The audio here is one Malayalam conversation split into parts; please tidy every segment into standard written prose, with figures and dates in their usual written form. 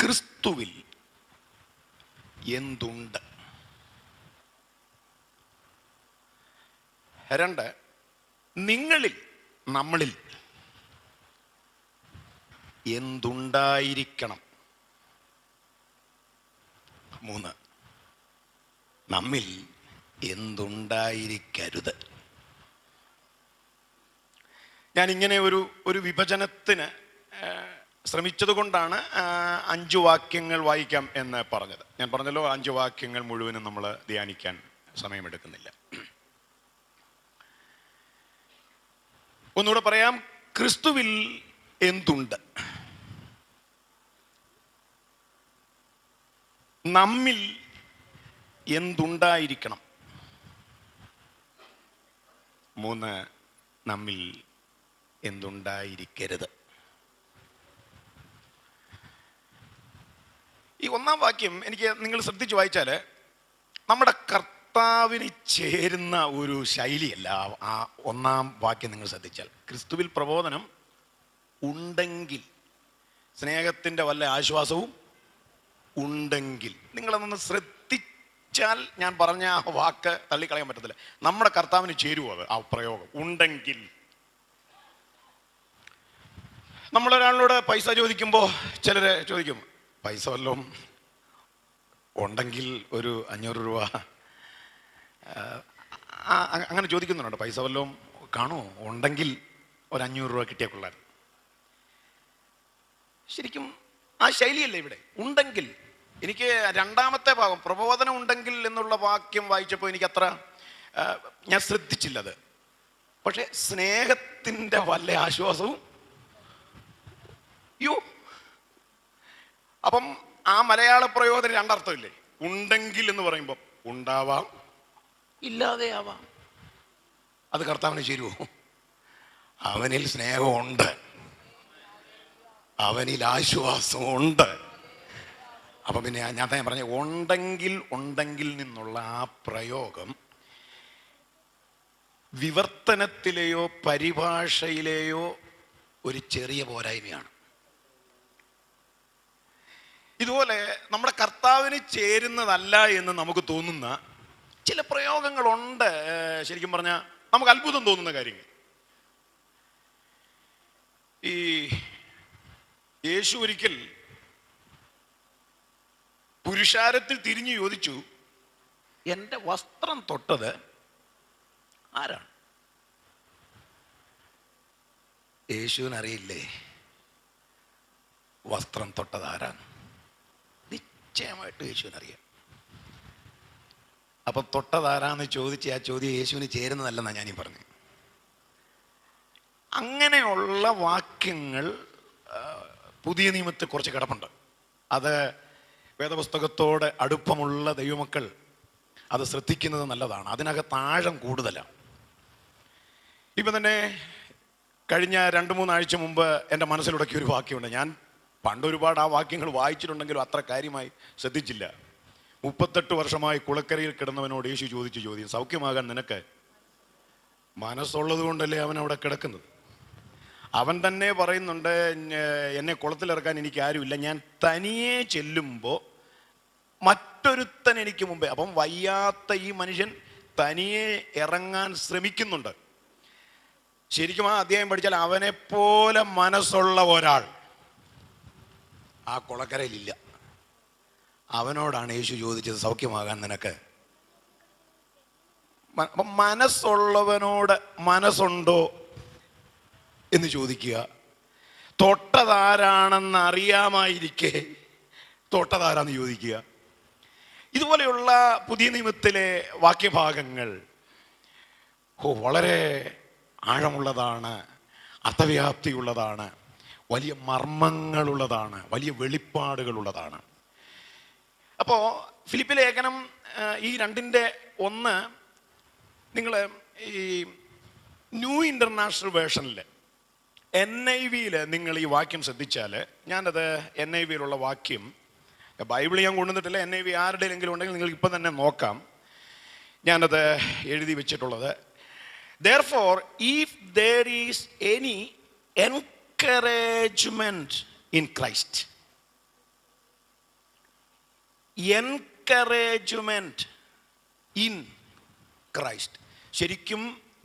ക്രിസ്തുവിൽ എന്തുണ്ട്? 2, നിങ്ങളിൽ നമ്മളിൽ എന്തുണ്ടായിരിക്കണം? 3, നമ്മിൽ എന്തുണ്ടായിരിക്കരുത്? ഞാനിങ്ങനെ ഒരു വിഭജനത്തിന് ശ്രമിച്ചത് കൊണ്ടാണ് 5 വാക്യങ്ങൾ വായിക്കാം എന്ന് പറഞ്ഞത്. ഞാൻ പറഞ്ഞല്ലോ 5 വാക്യങ്ങൾ മുഴുവനും നമ്മൾ ധ്യാനിക്കാൻ സമയമെടുക്കുന്നില്ല. ഒന്നുകൂടെ പറയാം, ക്രിസ്തുവിൽ എന്തുണ്ട്? നമ്മിൽ എന്തുണ്ടായിരിക്കണം? 3, നമ്മിൽ എന്തുണ്ടായിരിക്കരുത്? ഈ 1-ാം വാക്യം എനിക്ക് നിങ്ങൾ ശ്രദ്ധിച്ച് വായിച്ചാൽ നമ്മുടെ കർത്താവിന് ചേരുന്ന ഒരു ശൈലിയല്ല. ആ 1-ാം വാക്യം നിങ്ങൾ ശ്രദ്ധിച്ചാൽ, ക്രിസ്തുവിൽ പ്രബോധനം ഉണ്ടെങ്കിൽ, സ്നേഹത്തിൻ്റെ വല്ല ആശ്വാസവും ഉണ്ടെങ്കിൽ. നിങ്ങളതൊന്ന് ശ്രദ്ധിച്ചാൽ ഞാൻ പറഞ്ഞ ആ വാക്ക് തള്ളിക്കളയാൻ പറ്റത്തില്ല. നമ്മുടെ കർത്താവിന് ചേരുവോ അത്, ആ പ്രയോഗം ഉണ്ടെങ്കിൽ? നമ്മളൊരാളിനോട് പൈസ ചോദിക്കുമ്പോൾ ചിലർ ചോദിക്കും, പൈസ വല്ലതും ഉണ്ടെങ്കിൽ ഒരു 500 രൂപ, അങ്ങനെ ചോദിക്കുന്നുണ്ട്. പൈസ വല്ലതും കാണുമോ? ഉണ്ടെങ്കിൽ ഒരു 500 രൂപ കിട്ടിയാൽ കൊള്ളാൻ. ശരിക്കും ആ ശൈലിയല്ലേ ഇവിടെ? ഉണ്ടെങ്കിൽ. എനിക്ക് 2-ാമത്തെ ഭാഗം പ്രബോധനം ഉണ്ടെങ്കിൽ എന്നുള്ള വാക്യം വായിച്ചപ്പോൾ എനിക്കത്ര ഞാൻ ശ്രദ്ധിച്ചില്ലത്. പക്ഷെ സ്നേഹത്തിൻ്റെ വല്ല ആശ്വാസവും അപ്പം ആ മലയാള പ്രയോഗത്തിന് 2 അർത്ഥമില്ലേ? ഉണ്ടെങ്കിൽ എന്ന് പറയുമ്പോൾ ഉണ്ടാവാം, ഇല്ലാതെ ആവാം. അത് കർത്താവിന് ചേരുവോ? അവനിൽ സ്നേഹമുണ്ട്, അവനിൽ ആശ്വാസമുണ്ട്. അപ്പം പിന്നെ ഞാൻ തന്നെ പറഞ്ഞ ഉണ്ടെങ്കിൽ നിന്നുള്ള ആ പ്രയോഗം വിവർത്തനത്തിലെയോ പരിഭാഷയിലെയോ ഒരു ചെറിയ പോരായ്മയാണ്. ഇതുപോലെ നമ്മുടെ കർത്താവിന് ചേരുന്നതല്ല എന്ന് നമുക്ക് തോന്നുന്ന ചില പ്രയോഗങ്ങളുണ്ട്. ശരിക്കും പറഞ്ഞാൽ നമുക്ക് അത്ഭുതം തോന്നുന്ന കാര്യങ്ങൾ. ഈ യേശു ഒരിക്കൽ പുരുഷാരത്തിൽ തിരിഞ്ഞു ചോദിച്ചു, എൻ്റെ വസ്ത്രം തൊട്ടത് ആരാണ്? യേശുവിനറിയില്ലേ വസ്ത്രം തൊട്ടത് ആരാണ്? നിശ്ചയമായിട്ട് യേശുവിനറിയാം. അപ്പം തൊട്ടതാരാന്ന് ചോദിച്ച് ആ ചോദ്യം യേശുവിന് ചേരുന്നതല്ലെന്നാണ് ഞാനീ പറഞ്ഞത്. അങ്ങനെയുള്ള വാക്യങ്ങൾ പുതിയ നിയമത്തിൽ കുറച്ച് കിടപ്പുണ്ട്. അത് വേദപുസ്തകത്തോട് അടുപ്പമുള്ള ദൈവമക്കൾ അത് ശ്രദ്ധിക്കുന്നത് നല്ലതാണ്. അതിനകത്ത് ആഴം കൂടുതലാണ്. ഇപ്പം തന്നെ കഴിഞ്ഞ 2-3 ആഴ്ച മുമ്പ് എൻ്റെ മനസ്സിലുടക്കിയ ഒരു വാക്യമുണ്ട്. ഞാൻ പണ്ടൊരുപാട് ആ വാക്യങ്ങൾ വായിച്ചിട്ടുണ്ടെങ്കിലും അത്ര കാര്യമായി ശ്രദ്ധിച്ചില്ല. 38 വർഷമായി കുളക്കരയിൽ കിടന്നവനോട് യേശു ചോദിച്ച ചോദ്യം, സൗഖ്യമാകാൻ നിനക്ക് മനസ്സുള്ളത് കൊണ്ടല്ലേ അവൻ അവിടെ കിടക്കുന്നത്? അവൻ തന്നെ പറയുന്നുണ്ട്, എന്നെ കുളത്തിലിറക്കാൻ എനിക്ക് ആരുമില്ല, ഞാൻ തനിയെ ചെല്ലുമ്പോൾ മറ്റൊരുത്തൻ എനിക്ക് മുമ്പേ. അപ്പം വയ്യാത്ത ഈ മനുഷ്യൻ തനിയെ ഇറങ്ങാൻ ശ്രമിക്കുന്നുണ്ട്. ശരിക്കും ആ അധ്യായം പഠിച്ചാൽ അവനെപ്പോലെ മനസ്സുള്ള ഒരാൾ ആ കുളക്കരയിലില്ല. അവനോടാണ് യേശു ചോദിച്ചത്, സൗഖ്യമാകാൻ നിനക്ക്? അപ്പം മനസ്സുള്ളവനോട് മനസ്സുണ്ടോ എന്ന് ചോദിക്കുക. തൊട്ടതാരാണെന്ന് അറിയാമായിരിക്കെ തൊട്ടതാരാന്ന് ചോദിക്കുക. ഇതുപോലെയുള്ള പുതിയ നിയമത്തിലെ വാക്യഭാഗങ്ങൾ വളരെ ആഴമുള്ളതാണ്, അർത്ഥവ്യാപ്തിയുള്ളതാണ്, വലിയ മർമ്മങ്ങളുള്ളതാണ്, വലിയ വെളിപ്പാടുകളുള്ളതാണ്. അപ്പോൾ ഫിലിപ്പി ലേഖനം ഈ 2:1 നിങ്ങൾ ഈ ന്യൂ ഇൻ്റർനാഷണൽ വേർഷനിൽ NIV-യിൽ നിങ്ങൾ ഈ വാക്യം ശ്രദ്ധിച്ചാൽ, ഞാനത് NIV-യിലുള്ള വാക്യം, ബൈബിൾ ഞാൻ കൊണ്ടുവന്നിട്ടില്ല, NIV ആരുടെയെങ്കിലും ഉണ്ടെങ്കിൽ നിങ്ങൾ ഇപ്പം തന്നെ നോക്കാം. ഞാനത് എഴുതി വെച്ചിട്ടുള്ളത്, therefore if there is any encouragement in Christ, encouragement in Christ. ശരിക്കും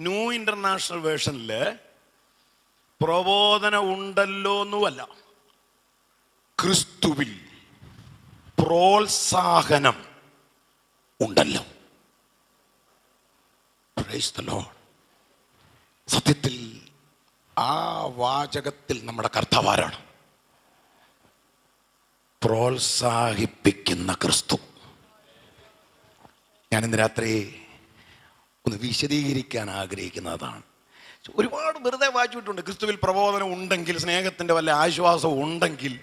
ന്യൂ ഇന്റർനാഷണൽ വേർഷനിൽ പ്രബോധനം ഉണ്ടല്ലോ എന്നുമല്ല, ക്രിസ്തുവിൽ പ്രോത്സാഹനം ഉണ്ടല്ലോ. Price the Lord. സത്യത്തിൽ ആ വാചകത്തിൽ നമ്മുടെ കർത്താവാരാണ്? പ്രോത്സാഹിപ്പിക്കുന്ന ക്രിസ്തു. ഞാനിന്ന് രാത്രി ഒന്ന് വിശദീകരിക്കാൻ ആഗ്രഹിക്കുന്നതാണ്. ഒരുപാട് വെറുതെ വായിച്ചിട്ടുണ്ട്. ക്രിസ്തുവിൽ പ്രബോധനം ഉണ്ടെങ്കിൽ, സ്നേഹത്തിൻ്റെ വല്ല ആശ്വാസവും ഉണ്ടെങ്കിൽ,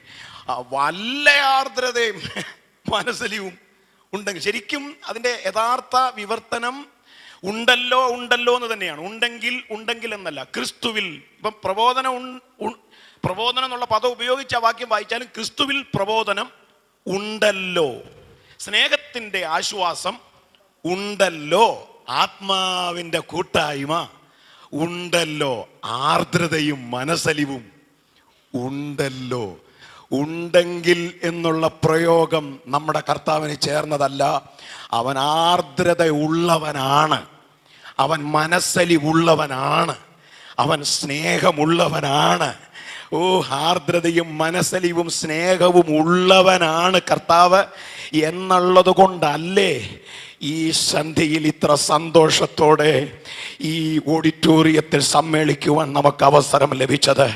വല്ല ആർദ്രതയും മനസ്സലിവും ഉണ്ടെങ്കിൽ, ശരിക്കും അതിൻ്റെ യഥാർത്ഥ വിവർത്തനം ഉണ്ടല്ലോ ഉണ്ടല്ലോ എന്ന് തന്നെയാണ്. ഉണ്ടെങ്കിൽ എന്നല്ല. ക്രിസ്തുവിൽ ഇപ്പം പ്രബോധനം എന്നുള്ള പദം ഉപയോഗിച്ച വാക്യം വായിച്ചാലും ക്രിസ്തുവിൽ പ്രബോധനം ഉണ്ടല്ലോ, സ്നേഹത്തിൻ്റെ ആശ്വാസം ഉണ്ടല്ലോ, ആത്മാവിൻ്റെ കൂട്ടായ്മ ഉണ്ടല്ലോ, ആർദ്രതയും മനസ്സലിവും ഉണ്ടല്ലോ. ഉണ്ടെങ്കിൽ എന്നുള്ള പ്രയോഗം നമ്മുടെ കർത്താവിന് ചേർന്നതല്ല. അവൻ ആർദ്രത ഉള്ളവനാണ്, അവൻ മനസ്സലിവുള്ളവനാണ്, അവൻ സ്നേഹമുള്ളവനാണ്. ഓ, ആർദ്രതയും മനസ്സലിവും സ്നേഹവും ഉള്ളവനാണ് കർത്താവ് എന്നുള്ളത് കൊണ്ടല്ലേ ഈ സന്ധ്യയിൽ ഇത്ര സന്തോഷത്തോടെ ഈ ഓഡിറ്റോറിയത്തിൽ സമ്മേളിക്കുവാൻ നമുക്ക് അവസരം ലഭിച്ചത്.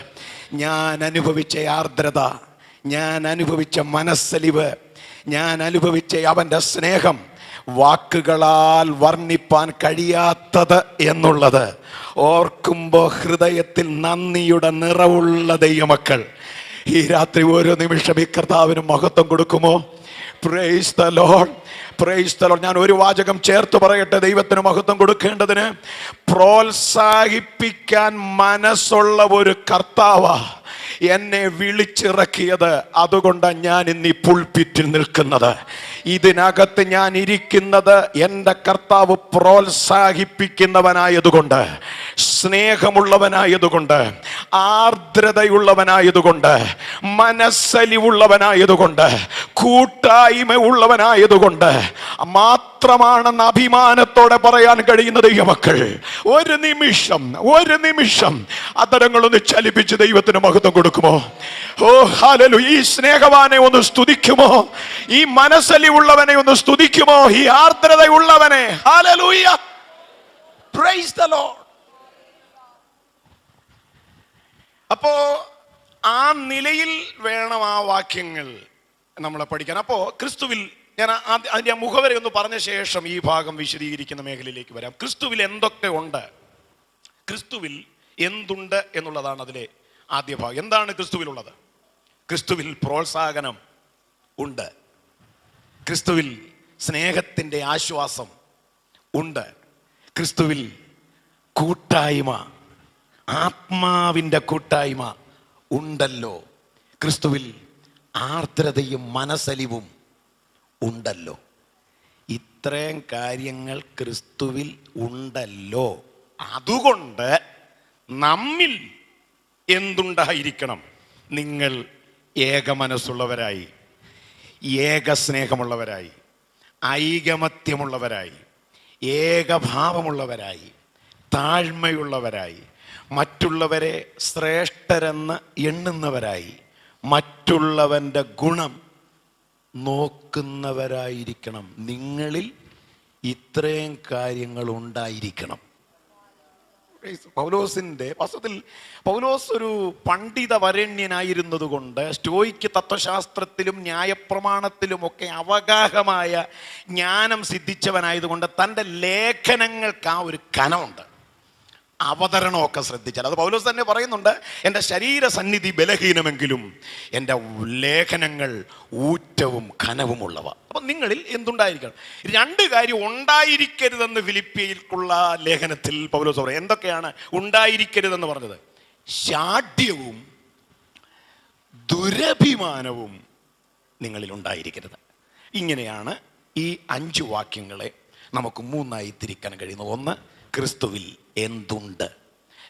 ഞാൻ അനുഭവിച്ച ആർദ്രത, ഞാൻ അനുഭവിച്ച മനസ്സലിവ്, ഞാൻ അനുഭവിച്ച അവൻ്റെ സ്നേഹം വാക്കുകളാൽ വർണ്ണിപ്പാൻ കഴിയാത്തത് എന്നുള്ളത് ഓർക്കുമ്പോൾ ഹൃദയത്തിൽ നന്ദിയുടെ നിറവുള്ള ദൈവമക്കൾ ഈ രാത്രി ഓരോ നിമിഷം ഈ കർത്താവിന് മഹത്വം കൊടുക്കുമോ? Price the Lord, price the Lord. ഞാൻ ഒരു വാചകം ചേർത്ത് പറയട്ടെ. ദൈവത്തിന് മഹത്വം കൊടുക്കേണ്ടതിന് പ്രോത്സാഹിപ്പിക്കാൻ മനസ്സുള്ള ഒരു കർത്താവാ എന്നെ വിളിച്ചിറക്കിയത്. അതുകൊണ്ടാണ് ഞാൻ ഇന്ന് ഈ പുൾപിറ്റിൽ നിൽക്കുന്നത്. ഇതിനകത്ത് ഞാൻ ഇരിക്കുന്നത് എൻ്റെ കർത്താവ് പ്രോത്സാഹിപ്പിക്കുന്നവനായതുകൊണ്ട്, സ്നേഹമുള്ളവനായതുകൊണ്ട്, ആർദ്രതയുള്ളവനായതുകൊണ്ട്, മനസ്സലിവുള്ളവനായതുകൊണ്ട്, കൂട്ടായ്മ ഉള്ളവനായതുകൊണ്ട് മാത്രമാണെന്ന് അഭിമാനത്തോടെ പറയാൻ കഴിയുന്ന ദൈവമക്കൾ ഒരു നിമിഷം അതരങ്ങളൊന്ന് ചലിപ്പിച്ച് ദൈവത്തിന് മഹത്വം കൊടുക്കുമോ? ഓ ഹല്ലേലൂയ. ഈ സ്നേഹവാനെ ഒന്ന് സ്തുതിക്കുമോ? ഈ മനസ്സലിവുള്ളവനെ ഒന്ന് സ്തുതിക്കുമോ? ഈ ആർദ്രതയുള്ളവനെ. Hallelujah, praise the lord. അപ്പോ ആ നിലയിൽ വേണം ആ വാക്യങ്ങൾ നമ്മളെ പഠിക്കാൻ. അപ്പോ ക്രിസ്തുവിൽ, ഞാൻ അതിൻ്റെ മുഖവരെ ഒന്ന് പറഞ്ഞ ശേഷം ഈ ഭാഗം വിശദീകരിക്കുന്ന മേഖലയിലേക്ക് വരാം. ക്രിസ്തുവിൽ എന്തൊക്കെ ഉണ്ട്, ക്രിസ്തുവിൽ എന്തുണ്ട് എന്നുള്ളതാണ് അതിലെ ആദ്യ ഭാഗം. എന്താണ് ക്രിസ്തുവിലുള്ളത്? ക്രിസ്തുവിൽ പ്രോത്സാഹനം ഉണ്ട്, ക്രിസ്തുവിൽ സ്നേഹത്തിൻ്റെ ആശ്വാസം ഉണ്ട്, ക്രിസ്തുവിൽ കൂട്ടായ്മ, ആത്മാവിൻ്റെ കൂട്ടായ്മ ഉണ്ടല്ലോ, ക്രിസ്തുവിൽ ആർദ്രതയും മനസ്സലിവും ഉണ്ടല്ലോ. ഇത്രയും കാര്യങ്ങൾ ക്രിസ്തുവിൽ ഉണ്ടല്ലോ. അതുകൊണ്ട് നമ്മിൽ എന്തുണ്ടായിരിക്കണം? നിങ്ങൾ ഏക മനസ്സുള്ളവരായി, ഏക സ്നേഹമുള്ളവരായി, ഐകമത്യമുള്ളവരായി, ഏകഭാവമുള്ളവരായി, താഴ്മയുള്ളവരായി, മറ്റുള്ളവരെ ശ്രേഷ്ഠരെന്ന് എണ്ണുന്നവരായി, മറ്റുള്ളവൻ്റെ ഗുണം നോക്കുന്നവരായിരിക്കണം. നിങ്ങളിൽ ഇത്രയും കാര്യങ്ങൾ ഉണ്ടായിരിക്കണം. പൗലോസിൻ്റെ വാസ്തവത്തിൽ പൗലോസ് ഒരു പണ്ഡിത വരണ്യനായിരുന്നത് കൊണ്ട് സ്റ്റോയിക്ക് തത്വശാസ്ത്രത്തിലും ന്യായപ്രമാണത്തിലുമൊക്കെ അവഗാഹമായ ജ്ഞാനം സിദ്ധിച്ചവനായതുകൊണ്ട് തൻ്റെ ലേഖനങ്ങൾക്ക് ആ ഒരു കനമുണ്ട്. അവതരണമൊക്കെ ശ്രദ്ധിച്ചാൽ അത് പൗലോസ് തന്നെ പറയുന്നുണ്ട്, എൻ്റെ ശരീരസന്നിധി ബലഹീനമെങ്കിലും എൻ്റെ ലേഖനങ്ങൾ ഊറ്റവും കനവുമുള്ളവ. അപ്പം നിങ്ങളിൽ എന്തുണ്ടായിരിക്കണം? രണ്ട് കാര്യം ഉണ്ടായിരിക്കരുതെന്ന് ഫിലിപ്പിയർക്കുള്ള ലേഖനത്തിൽ പൗലോസ് പറയും. എന്തൊക്കെയാണ് ഉണ്ടായിരിക്കരുതെന്ന് പറഞ്ഞത്? ശാഠ്യവും ദുരഭിമാനവും നിങ്ങളിൽ ഉണ്ടായിരിക്കരുത്. ഇങ്ങനെയാണ് ഈ 5 വാക്യങ്ങളെ നമുക്ക് 3ആയി തിരിക്കാൻ കഴിയുന്നത്. 1, ക്രിസ്തുവിൽ എന്തുണ്ട്.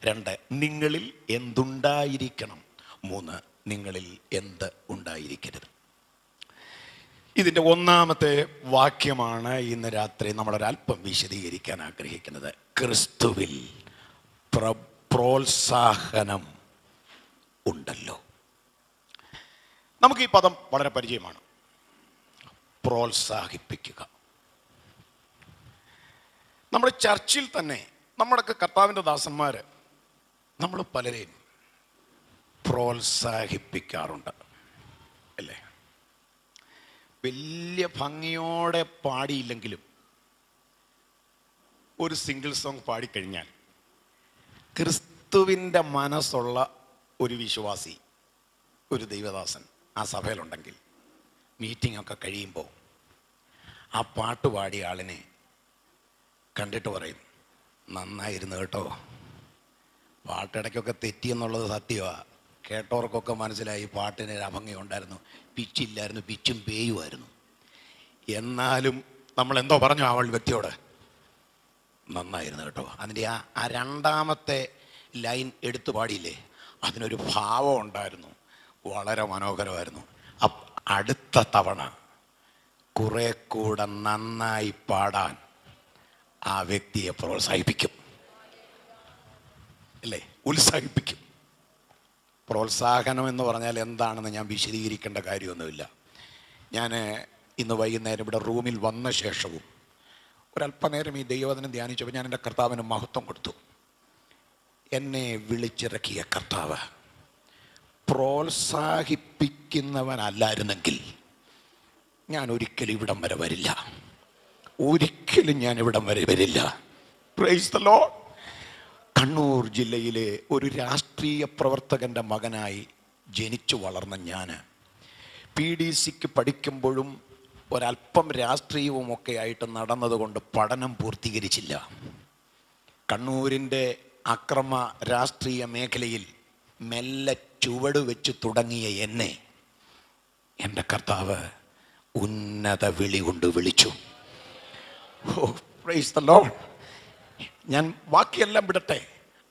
2, നിങ്ങളിൽ എന്തുണ്ടായിരിക്കണം. 3, നിങ്ങളിൽ എന്ത് ഉണ്ടായിരിക്കരുത്. ഇതിൻ്റെ ഒന്നാമത്തെ വാക്യമാണ് ഇന്ന് രാത്രി നമ്മളൊരല്പം വിശദീകരിക്കാൻ ആഗ്രഹിക്കുന്നത്. ക്രിസ്തുവിൽ പ്രോത്സാഹനം ഉണ്ടല്ലോ. നമുക്ക് ഈ പദം വളരെ പരിചയമാണ്. പ്രോത്സാഹിപ്പിക്കുക. നമ്മുടെ ചർച്ചിൽ തന്നെ നമ്മുടെയൊക്കെ കർത്താവിൻ്റെ ദാസന്മാർ നമ്മൾ പലരെയും പ്രോത്സാഹിപ്പിക്കാറുണ്ട് അല്ലേ? വലിയ ഭംഗിയോടെ പാടിയില്ലെങ്കിലും ഒരു സിംഗിൾ സോങ് പാടിക്കഴിഞ്ഞാൽ ക്രിസ്തുവിൻ്റെ മനസ്സുള്ള ഒരു വിശ്വാസി, ഒരു ദൈവദാസൻ ആ സഭയിലുണ്ടെങ്കിൽ മീറ്റിംഗ് ഒക്കെ കഴിയുമ്പോൾ ആ പാട്ട് പാടിയ ആളിനെ കണ്ടിട്ട് പറയും, നന്നായിരുന്നു കേട്ടോ, പാട്ടിടയ്ക്കൊക്കെ തെറ്റിയെന്നുള്ളത് സത്യമാണ്, കേട്ടവർക്കൊക്കെ മനസ്സിലായി പാട്ടിന് അഭംഗി ഉണ്ടായിരുന്നു, പിച്ചില്ലായിരുന്നു, പിച്ചും പേയുമായിരുന്നു. എന്നാലും നമ്മൾ എന്തോ പറഞ്ഞു അവൾ വ്യക്തിയോട്, നന്നായിരുന്നു കേട്ടോ. അതിൻ്റെ ആ രണ്ടാമത്തെ ലൈൻ എടുത്തു പാടിയില്ലേ, അതിനൊരു ഭാവം ഉണ്ടായിരുന്നു, വളരെ മനോഹരമായിരുന്നു. അടുത്ത തവണ കുറെ കൂടെ നന്നായി പാടാൻ ആ വ്യക്തിയെ പ്രോത്സാഹിപ്പിക്കും അല്ലേ, ഉത്സാഹിപ്പിക്കും. പ്രോത്സാഹനം എന്ന് പറഞ്ഞാൽ എന്താണെന്ന് ഞാൻ വിശദീകരിക്കേണ്ട കാര്യമൊന്നുമില്ല. ഞാൻ ഇന്ന് വൈകുന്നേരം ഇവിടെ റൂമിൽ വന്ന ശേഷവും ഒരല്പനേരം ഈ ദൈവവചനം ധ്യാനിച്ചപ്പോൾ ഞാൻ എൻ്റെ കർത്താവിന് മഹത്വം കൊടുത്തു. എന്നെ വിളിച്ചിറക്കിയ കർത്താവ് പ്രോത്സാഹിപ്പിക്കുന്നവനല്ലായിരുന്നെങ്കിൽ ഞാൻ ഒരിക്കലും ഇവിടം വരെ വരില്ല, ഒരിക്കലും ഞാൻ ഇവിടം വരെ വരില്ല. Price the Lord. കണ്ണൂർ ജില്ലയിലെ ഒരു രാഷ്ട്രീയ പ്രവർത്തകൻ്റെ മകനായി ജനിച്ചു വളർന്ന ഞാൻ PDCക്ക് പഠിക്കുമ്പോഴും ഒരല്പം രാഷ്ട്രീയവുമൊക്കെ ആയിട്ട് നടന്നതുകൊണ്ട് പഠനം പൂർത്തീകരിച്ചില്ല. കണ്ണൂരിൻ്റെ അക്രമ രാഷ്ട്രീയ മേഖലയിൽ മെല്ലെ ചുവട് വെച്ച് തുടങ്ങിയ എന്നെ എൻ്റെ കർത്താവ് ഉന്നത വിളി കൊണ്ട് വിളിച്ചു. ഓ പ്രൈസ് ദി ലോർഡ്. ഞാൻ ബാക്കിയെല്ലാം വിടട്ടെ,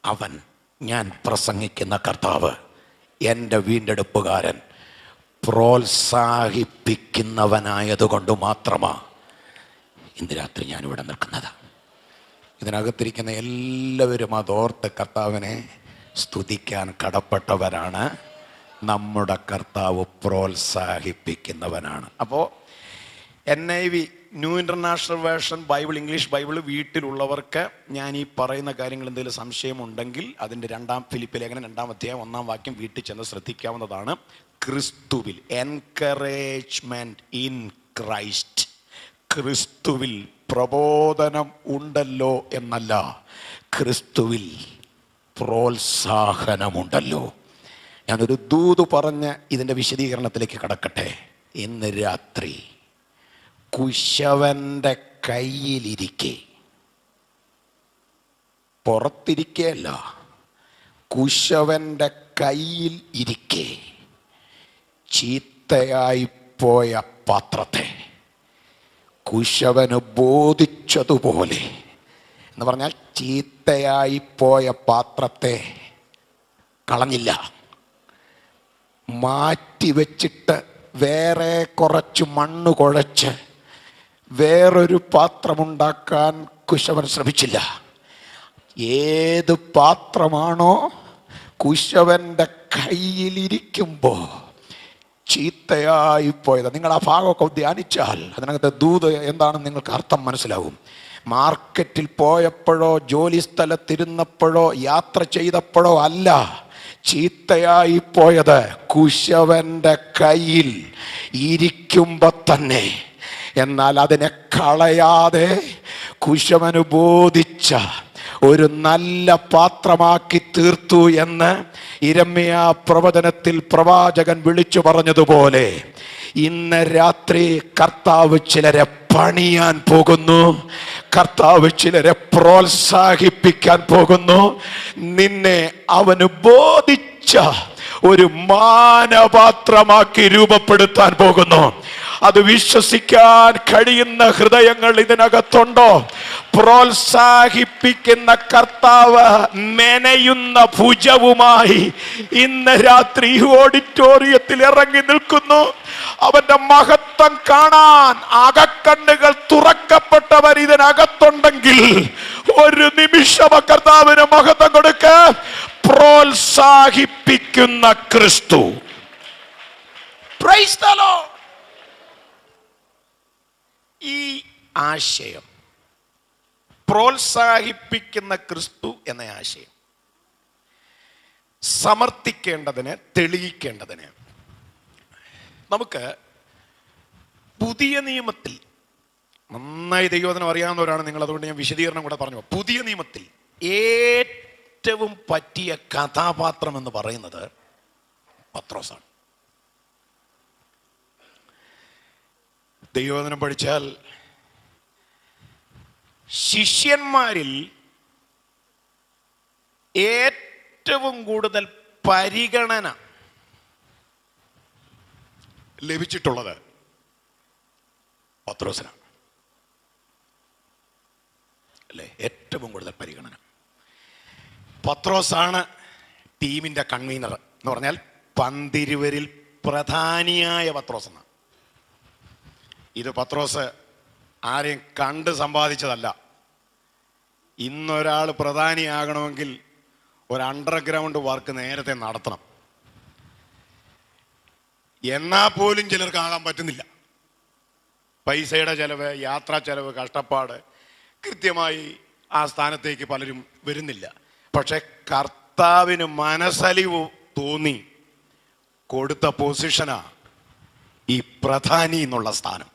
അവൻ, ഞാൻ പ്രസംഗിക്കുന്ന കർത്താവ്, എൻ്റെ വീണ്ടെടുപ്പുകാരൻ പ്രോത്സാഹിപ്പിക്കുന്നവനായതുകൊണ്ട് മാത്രമാണ് ഇന്ന് രാത്രി ഞാനിവിടെ നിൽക്കുന്നത്. ഇതിനകത്തിരിക്കുന്ന എല്ലാവരും അതോർത്ത് കർത്താവിനെ സ്തുതിക്കാൻ കടപ്പെട്ടവരാണ്. നമ്മുടെ കർത്താവ് പ്രോത്സാഹിപ്പിക്കുന്നവനാണ്. അപ്പോൾ NIV new international version bible, English bible വീട്ടിലുള്ളവർക്ക് ഞാൻ ഈ പറയുന്ന കാര്യങ്ങൾ എന്തെങ്കിലും സംശയമുണ്ടെങ്കിൽ അതിൻ്റെ ഫിലിപ്പ് ലേഖനം 2-ാം അധ്യായം 1-ാം വാക്യം വീട്ടിൽ ചെന്ന് ശ്രദ്ധിക്കാവുന്നതാണ്. ക്രിസ്തുവിൽ, എൻകറേജ്മെന്റ് ഇൻ ക്രൈസ്റ്റ്, ക്രിസ്തുവിൽ പ്രബോധനം ഉണ്ടല്ലോ എന്നല്ല, ക്രിസ്തുവിൽ പ്രോത്സാഹനമുണ്ടല്ലോ. ഞാനൊരു ദൂത് പറഞ്ഞ് ഇതിൻ്റെ വിശദീകരണത്തിലേക്ക് കടക്കട്ടെ. ഇന്ന് രാത്രി കുശവൻ്റെ കയ്യിലിരിക്കെ, പുറത്തിരിക്കല്ല, കുശവൻ്റെ കയ്യിൽ ഇരിക്കെ ചീത്തയായിപ്പോയ പാത്രത്തെ കുശവന് ബോധിച്ചതുപോലെ, എന്ന് പറഞ്ഞാൽ ചീത്തയായിപ്പോയ പാത്രത്തെ കളഞ്ഞില്ല, മാറ്റിവെച്ചിട്ട് വേറെ കുറച്ച് മണ്ണ് കുഴച്ച് വേറൊരു പാത്രമുണ്ടാക്കാൻ കുശവൻ ശ്രമിച്ചില്ല. ഏത് പാത്രമാണോ കുശവൻ്റെ കയ്യിലിരിക്കുമ്പോൾ ചീത്തയായി പോയത്, നിങ്ങൾ ആ ഭാഗമൊക്കെ ധ്യാനിച്ചാൽ അതിനകത്തെ ദൂത് എന്താണെന്ന് നിങ്ങൾക്ക് അർത്ഥം മനസ്സിലാവും. മാർക്കറ്റിൽ പോയപ്പോഴോ ജോലി സ്ഥലത്തിരുന്നപ്പോഴോ യാത്ര ചെയ്തപ്പോഴോ അല്ല ചീത്തയായി പോയത്, കുശവൻ്റെ കയ്യിൽ ഇരിക്കുമ്പോൾ തന്നെ. എന്നാൽ അതിനെ കളയാതെ കുശവന് ബോധിച്ച ഒരു നല്ല പാത്രമാക്കി തീർത്തു എന്ന് യിരെമ്യാ പ്രവചനത്തിൽ പ്രവാചകൻ വിളിച്ചു പറഞ്ഞതുപോലെ, ഇന്ന് രാത്രി കർത്താവ് ചിലരെ പണിയാൻ പോകുന്നു, കർത്താവ് ചിലരെ പ്രോത്സാഹിപ്പിക്കാൻ പോകുന്നു. നിന്നെ അവന് ബോധിച്ച ഒരു മാനപാത്രമാക്കി രൂപപ്പെടുത്താൻ പോകുന്നു. അത് വിശ്വസിക്കാൻ കഴിയുന്ന ഹൃദയങ്ങൾ ഇതിനകത്തുണ്ടോ? പ്രോത്സാഹിപ്പിക്കുന്ന കർത്താവ് മെനയുന്ന ഭുജവുമായി ഇന്ന് രാത്രി ഓഡിറ്റോറിയത്തിൽ ഇറങ്ങി നിൽക്കുന്നു. അവന്റെ മഹത്വം കാണാൻ അകക്കണ്ണുകൾ തുറക്കപ്പെട്ടവർ ഇതിനകത്തുണ്ടെങ്കിൽ ഒരു നിമിഷം കർത്താവിന് മഹത്വം കൊടുക്ക. പ്രോത്സാഹിപ്പിക്കുന്ന ക്രിസ്തു. Price the Lord. ഈ ആശയം, പ്രോത്സാഹിപ്പിക്കുന്ന ക്രിസ്തു എന്ന ആശയം സമർത്ഥിക്കേണ്ടതിന്, തെളിയിക്കേണ്ടതിന് നമുക്ക് പുതിയ നിയമത്തിൽ, നന്നായി ദൈവവചനം അറിയാവുന്നവരാണ് നിങ്ങൾ, അതുകൊണ്ട് ഞാൻ വിശദീകരണം കൂടെ പറഞ്ഞു. പുതിയ നിയമത്തിൽ ഏറ്റവും പറ്റിയ കഥാപാത്രം എന്ന് പറയുന്നത് പത്രോസാണ്. ദൈവവചനം പഠിച്ചാൽ ശിഷ്യന്മാരിൽ ഏറ്റവും കൂടുതൽ പരിഗണന ലഭിച്ചിട്ടുള്ളത് പത്രോസിനാണ് അല്ലേ? ഏറ്റവും കൂടുതൽ പരിഗണന പത്രോസാണ്. ടീമിന്റെ കൺവീനർ എന്ന് പറഞ്ഞാൽ പന്തിരുവരിൽ പ്രധാനിയായ പത്രോസ് എന്നാണ്. ഇത് പത്രോസ് ആരെയും കണ്ട് സമ്പാദിച്ചതല്ല. ഇന്നൊരാൾ പ്രധാനിയാകണമെങ്കിൽ ഒരു അണ്ടർഗ്രൗണ്ട് വർക്ക് നേരത്തെ നടത്തണം. എന്നാൽ പോലും ചിലർക്ക് ആകാൻ പറ്റുന്നില്ല. പൈസയുടെ ചെലവ്, യാത്രാ ചെലവ്, കഷ്ടപ്പാട്, കൃത്യമായി ആ സ്ഥാനത്തേക്ക് പലരും വരുന്നില്ല. പക്ഷെ കർത്താവിന് മനസ്സലിവ് തോന്നി കൊടുത്ത പൊസിഷനാ ഈ പ്രധാനി എന്നുള്ള സ്ഥാനം.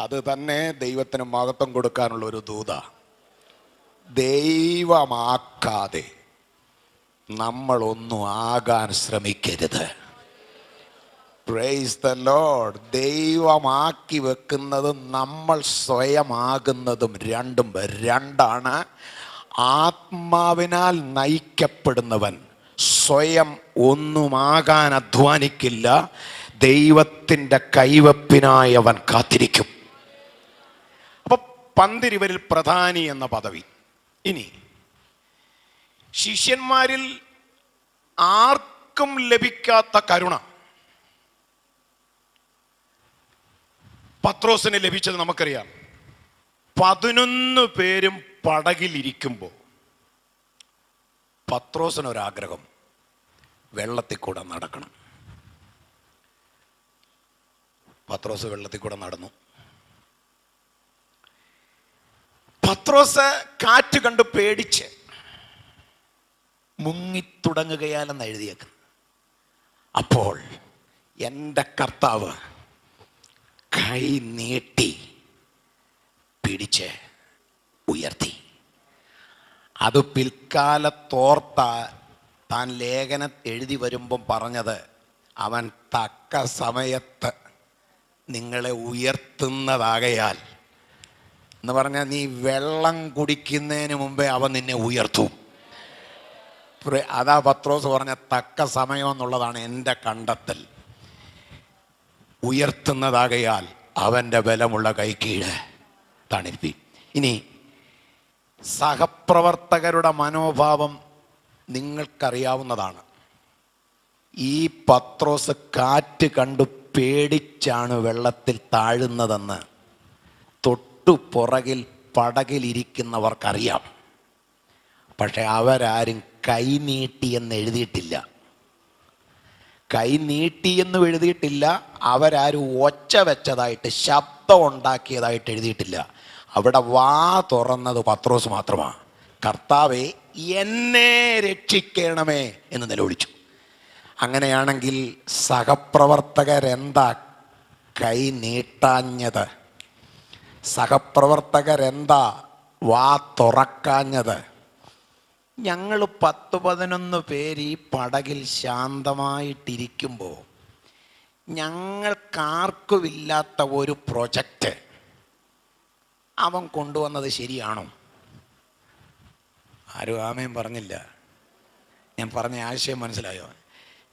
അത് തന്നെ ദൈവത്തിന് മഹത്വം കൊടുക്കാനുള്ള ഒരു ദൂത. ദൈവമാക്കാതെ നമ്മളൊന്നും ആകാൻ ശ്രമിക്കരുത്. Price the Lord. ദൈവമാക്കി വെക്കുന്നതും നമ്മൾ സ്വയമാകുന്നതും രണ്ടാണ്. ആത്മാവിനാൽ നയിക്കപ്പെടുന്നവൻ സ്വയം ഒന്നുമാകാൻ അധ്വാനിക്കില്ല. ദൈവത്തിൻ്റെ കൈവപ്പിനായി അവൻ കാത്തിരിക്കും. അപ്പൊ പന്തിരുവരിൽ പ്രധാനി എന്ന പദവി. ഇനി ശിഷ്യന്മാരിൽ ആർക്കും ലഭിക്കാത്ത കരുണ പത്രോസിന് ലഭിച്ചത് നമുക്കറിയാം. 11 പേരും പടകിലിരിക്കുമ്പോൾ പത്രോസിനൊരാഗ്രഹം, വെള്ളത്തിൽ കൂടെ നടക്കണം. പത്രോസ് വെള്ളത്തിൽ കൂടെ നടന്നു. പത്രോസ് കാറ്റ് കണ്ട് പേടിച്ച് മുങ്ങിത്തുടങ്ങുകയാലെന്ന് എഴുതിയേക്കുന്നു. അപ്പോൾ എൻ്റെ കർത്താവ് കൈ നീട്ടി പിടിച്ച് ഉയർത്തി. അത് പിൽക്കാലത്തോർത്ത താൻ ലേഖനം എഴുതി വരുമ്പം പറഞ്ഞത്, അവൻ തക്ക സമയത്ത് നിങ്ങളെ ഉയർത്തുന്നതാകയാൽ എന്ന് പറഞ്ഞാൽ നീ വെള്ളം കുടിക്കുന്നതിന് മുമ്പേ അവൻ നിന്നെ ഉയർത്തും. അതാ പത്രോസ് പറഞ്ഞ തക്ക സമയം എന്നുള്ളതാണ് എൻ്റെ കണ്ടെത്തൽ. ഉയർത്തുന്നതാകയാൽ അവൻ്റെ ബലമുള്ള കൈക്കീഴ് തണിപ്പി. ഇനി സഹപ്രവർത്തകരുടെ മനോഭാവം നിങ്ങൾക്കറിയാവുന്നതാണ്. ഈ പത്രോസ് കാറ്റ് കണ്ടു പേടിച്ചാണ് വെള്ളത്തിൽ താഴുന്നതെന്ന് തൊട്ടു പുറകിൽ പടകിലിരിക്കുന്നവർക്കറിയാം. പക്ഷെ അവരാരും കൈ നീട്ടിയെന്ന് എഴുതിയിട്ടില്ല. കൈ നീട്ടിയെന്നും എഴുതിയിട്ടില്ല. അവരാരും ഒച്ച വെച്ചതായിട്ട്, ശബ്ദം ഉണ്ടാക്കിയതായിട്ട് എഴുതിയിട്ടില്ല. അവിടെ വാ തുറന്നത് പത്രോസ് മാത്രമാണ്. കർത്താവേ, എന്നെ രക്ഷിക്കണമേ എന്ന് നിലവിളിച്ചു. അങ്ങനെയാണെങ്കിൽ സഹപ്രവർത്തകരെന്താ കൈ നീട്ടാഞ്ഞത്? സഹപ്രവർത്തകരെന്താ വാ തുറക്കാഞ്ഞത്? ഞങ്ങൾ 10-11 പേര് ഈ പടകിൽ ശാന്തമായിട്ടിരിക്കുമ്പോൾ ഞങ്ങൾക്കാർക്കുമില്ലാത്ത ഒരു പ്രൊജക്റ്റ് അവൻ കൊണ്ടുവന്നത് ശരിയാണോ? ആരും ആമേൻ പറഞ്ഞില്ല. ഞാൻ പറഞ്ഞ ആശയം മനസ്സിലായോ?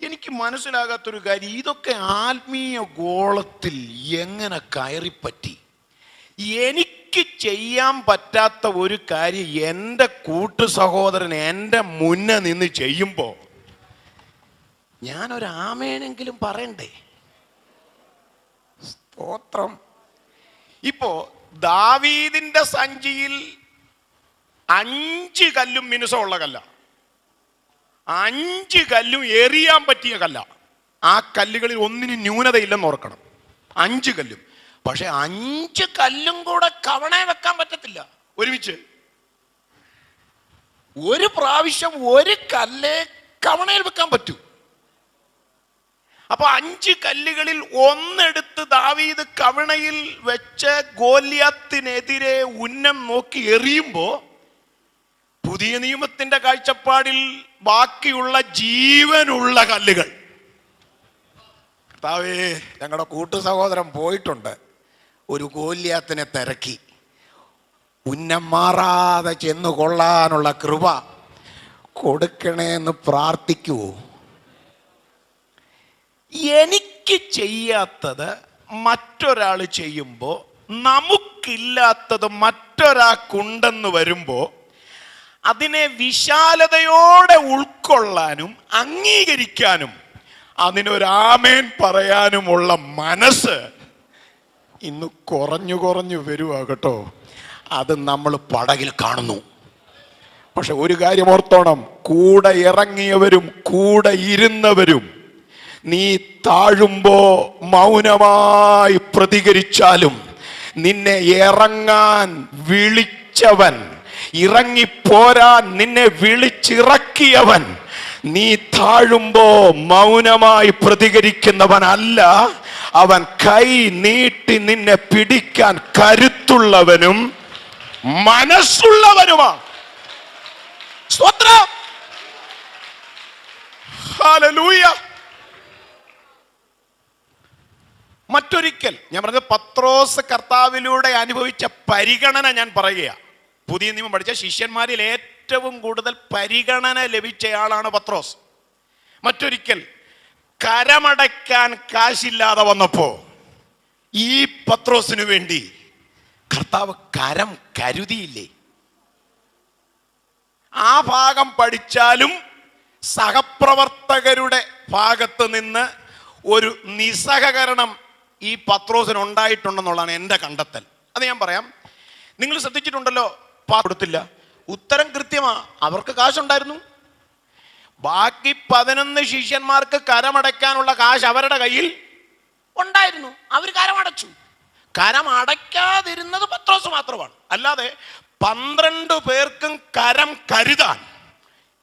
എനിക്ക് മനസ്സിലാകാത്തൊരു കാര്യം, ഇതൊക്കെ ആത്മീയ ഗോളത്തിൽ എങ്ങനെ കയറിപ്പറ്റി? എനിക്ക് ചെയ്യാൻ പറ്റാത്ത ഒരു കാര്യം എൻ്റെ കൂട്ടു സഹോദരൻ എൻ്റെ മുന്നേ നിന്ന് ചെയ്യുമ്പോൾ ഞാനൊരു ആമേനെങ്കിലും പറയണ്ടേ? സ്തോത്രം. ഇപ്പോ ദാവീദിന്റെ സഞ്ചിയിൽ 5 കല്ലും മിനുസമുള്ള കല്ല, 5 കല്ലും എറിയാൻ പറ്റിയ കല്ല. ആ കല്ലുകളിൽ ഒന്നിനും ന്യൂനതയില്ലെന്ന് ഓർക്കണം. 5 കല്ലും. പക്ഷെ 5 കല്ലും കൂടെ കവണയെ വെക്കാൻ പറ്റത്തില്ല ഒരുമിച്ച്. ഒരു പ്രാവശ്യം ഒരു കല്ലേ കവണയിൽ വെക്കാൻ പറ്റൂ. അപ്പൊ 5 കല്ലുകളിൽ ഒന്നെടുത്ത് ദാവീദ് കവണയിൽ വെച്ച് ഗോലിയാത്തിനെതിരെ ഉന്നം നോക്കി എറിയുമ്പോ പുതിയ നിയമത്തിന്റെ കാഴ്ചപ്പാടിൽ ബാക്കിയുള്ള ജീവനുള്ള കല്ലുകൾ, കർത്താവേ, ഞങ്ങളുടെ കൂട്ടു സഹോദരൻ പോയിട്ടുണ്ട്, ഒരു ഗോലിയാത്തിനെ തിരക്കി, ഉന്നം മാറാതെ ചെന്നു കൊള്ളാനുള്ള കൃപ കൊടുക്കണേന്ന് പ്രാർത്ഥിക്കുവോ? എനിക്ക് ചെയ്യാത്തത് മറ്റൊരാൾ ചെയ്യുമ്പോൾ, നമുക്കില്ലാത്തത് മറ്റൊരാൾക്കുണ്ടെന്ന് വരുമ്പോൾ അതിനെ വിശാലതയോടെ ഉൾക്കൊള്ളാനും അംഗീകരിക്കാനും അതിനൊരാമേൻ പറയാനുമുള്ള മനസ്സ് ഇന്ന് കുറഞ്ഞു കുറഞ്ഞു വരുവാ കേട്ടോ. അത് നമ്മൾ പടകിൽ കാണുന്നു. പക്ഷെ ഒരു കാര്യം ഓർത്തോണം, കൂടെ ഇറങ്ങിയവരും കൂടെ ഇരുന്നവരും നീ താഴുമ്പോ മൗനമായി പ്രതികരിച്ചാലും നിന്നെ ഇറങ്ങാൻ വിളിച്ചവൻ, ഇറങ്ങിപ്പോരാൻ നിന്നെ വിളിച്ചിറക്കിയവൻ, നീ താഴുമ്പോ മൗനമായി പ്രതികരിക്കുന്നവനല്ല. അവൻ കൈ നീട്ടി നിന്നെ പിടിക്കാൻ കരുത്തുള്ളവനും മനസ്സുള്ളവനുമാണ്. സ്തോത്രം. ഹല്ലേലൂയ. മറ്റൊരിക്കൽ ഞാൻ പറഞ്ഞത് പത്രോസ് കർത്താവിലൂടെ അനുഭവിച്ച പരിഗണന ഞാൻ പറയുക. പുതിയ നിയമം പഠിച്ച ശിഷ്യന്മാരിൽ ഏറ്റവും കൂടുതൽ പരിഗണന ലഭിച്ചയാളാണ് പത്രോസ്. മറ്റൊരിക്കൽ കരമടയ്ക്കാൻ കാശില്ലാതെ വന്നപ്പോ ഈ പത്രോസിനു വേണ്ടി കർത്താവ് കരം കരുതിയില്ലേ? ആ ഭാഗം പഠിച്ചാലും സഹപ്രവർത്തകരുടെ ഭാഗത്ത് നിന്ന് ഒരു നിസ്സഹകരണം ഈ പത്രോസിന് ഉണ്ടായിട്ടുണ്ടെന്നുള്ളതാണ് എൻ്റെ കണ്ടെത്തൽ. അത് ഞാൻ പറയാം. നിങ്ങൾ ശ്രദ്ധിച്ചിട്ടുണ്ടല്ലോ, കൊടുത്തില്ല. ഉത്തരം കൃത്യമാ, അവർക്ക് കാശുണ്ടായിരുന്നു. ബാക്കി 11 ശിഷ്യന്മാർക്ക് കരമടയ്ക്കാനുള്ള കാശ് അവരുടെ കയ്യിൽ ഉണ്ടായിരുന്നു. അവർ കരമടച്ചു. കരമടയ്ക്കാതിരുന്നത് പത്രോസ് മാത്രമാണ്. അല്ലാതെ 12 പേർക്കും കരം കരുതാൻ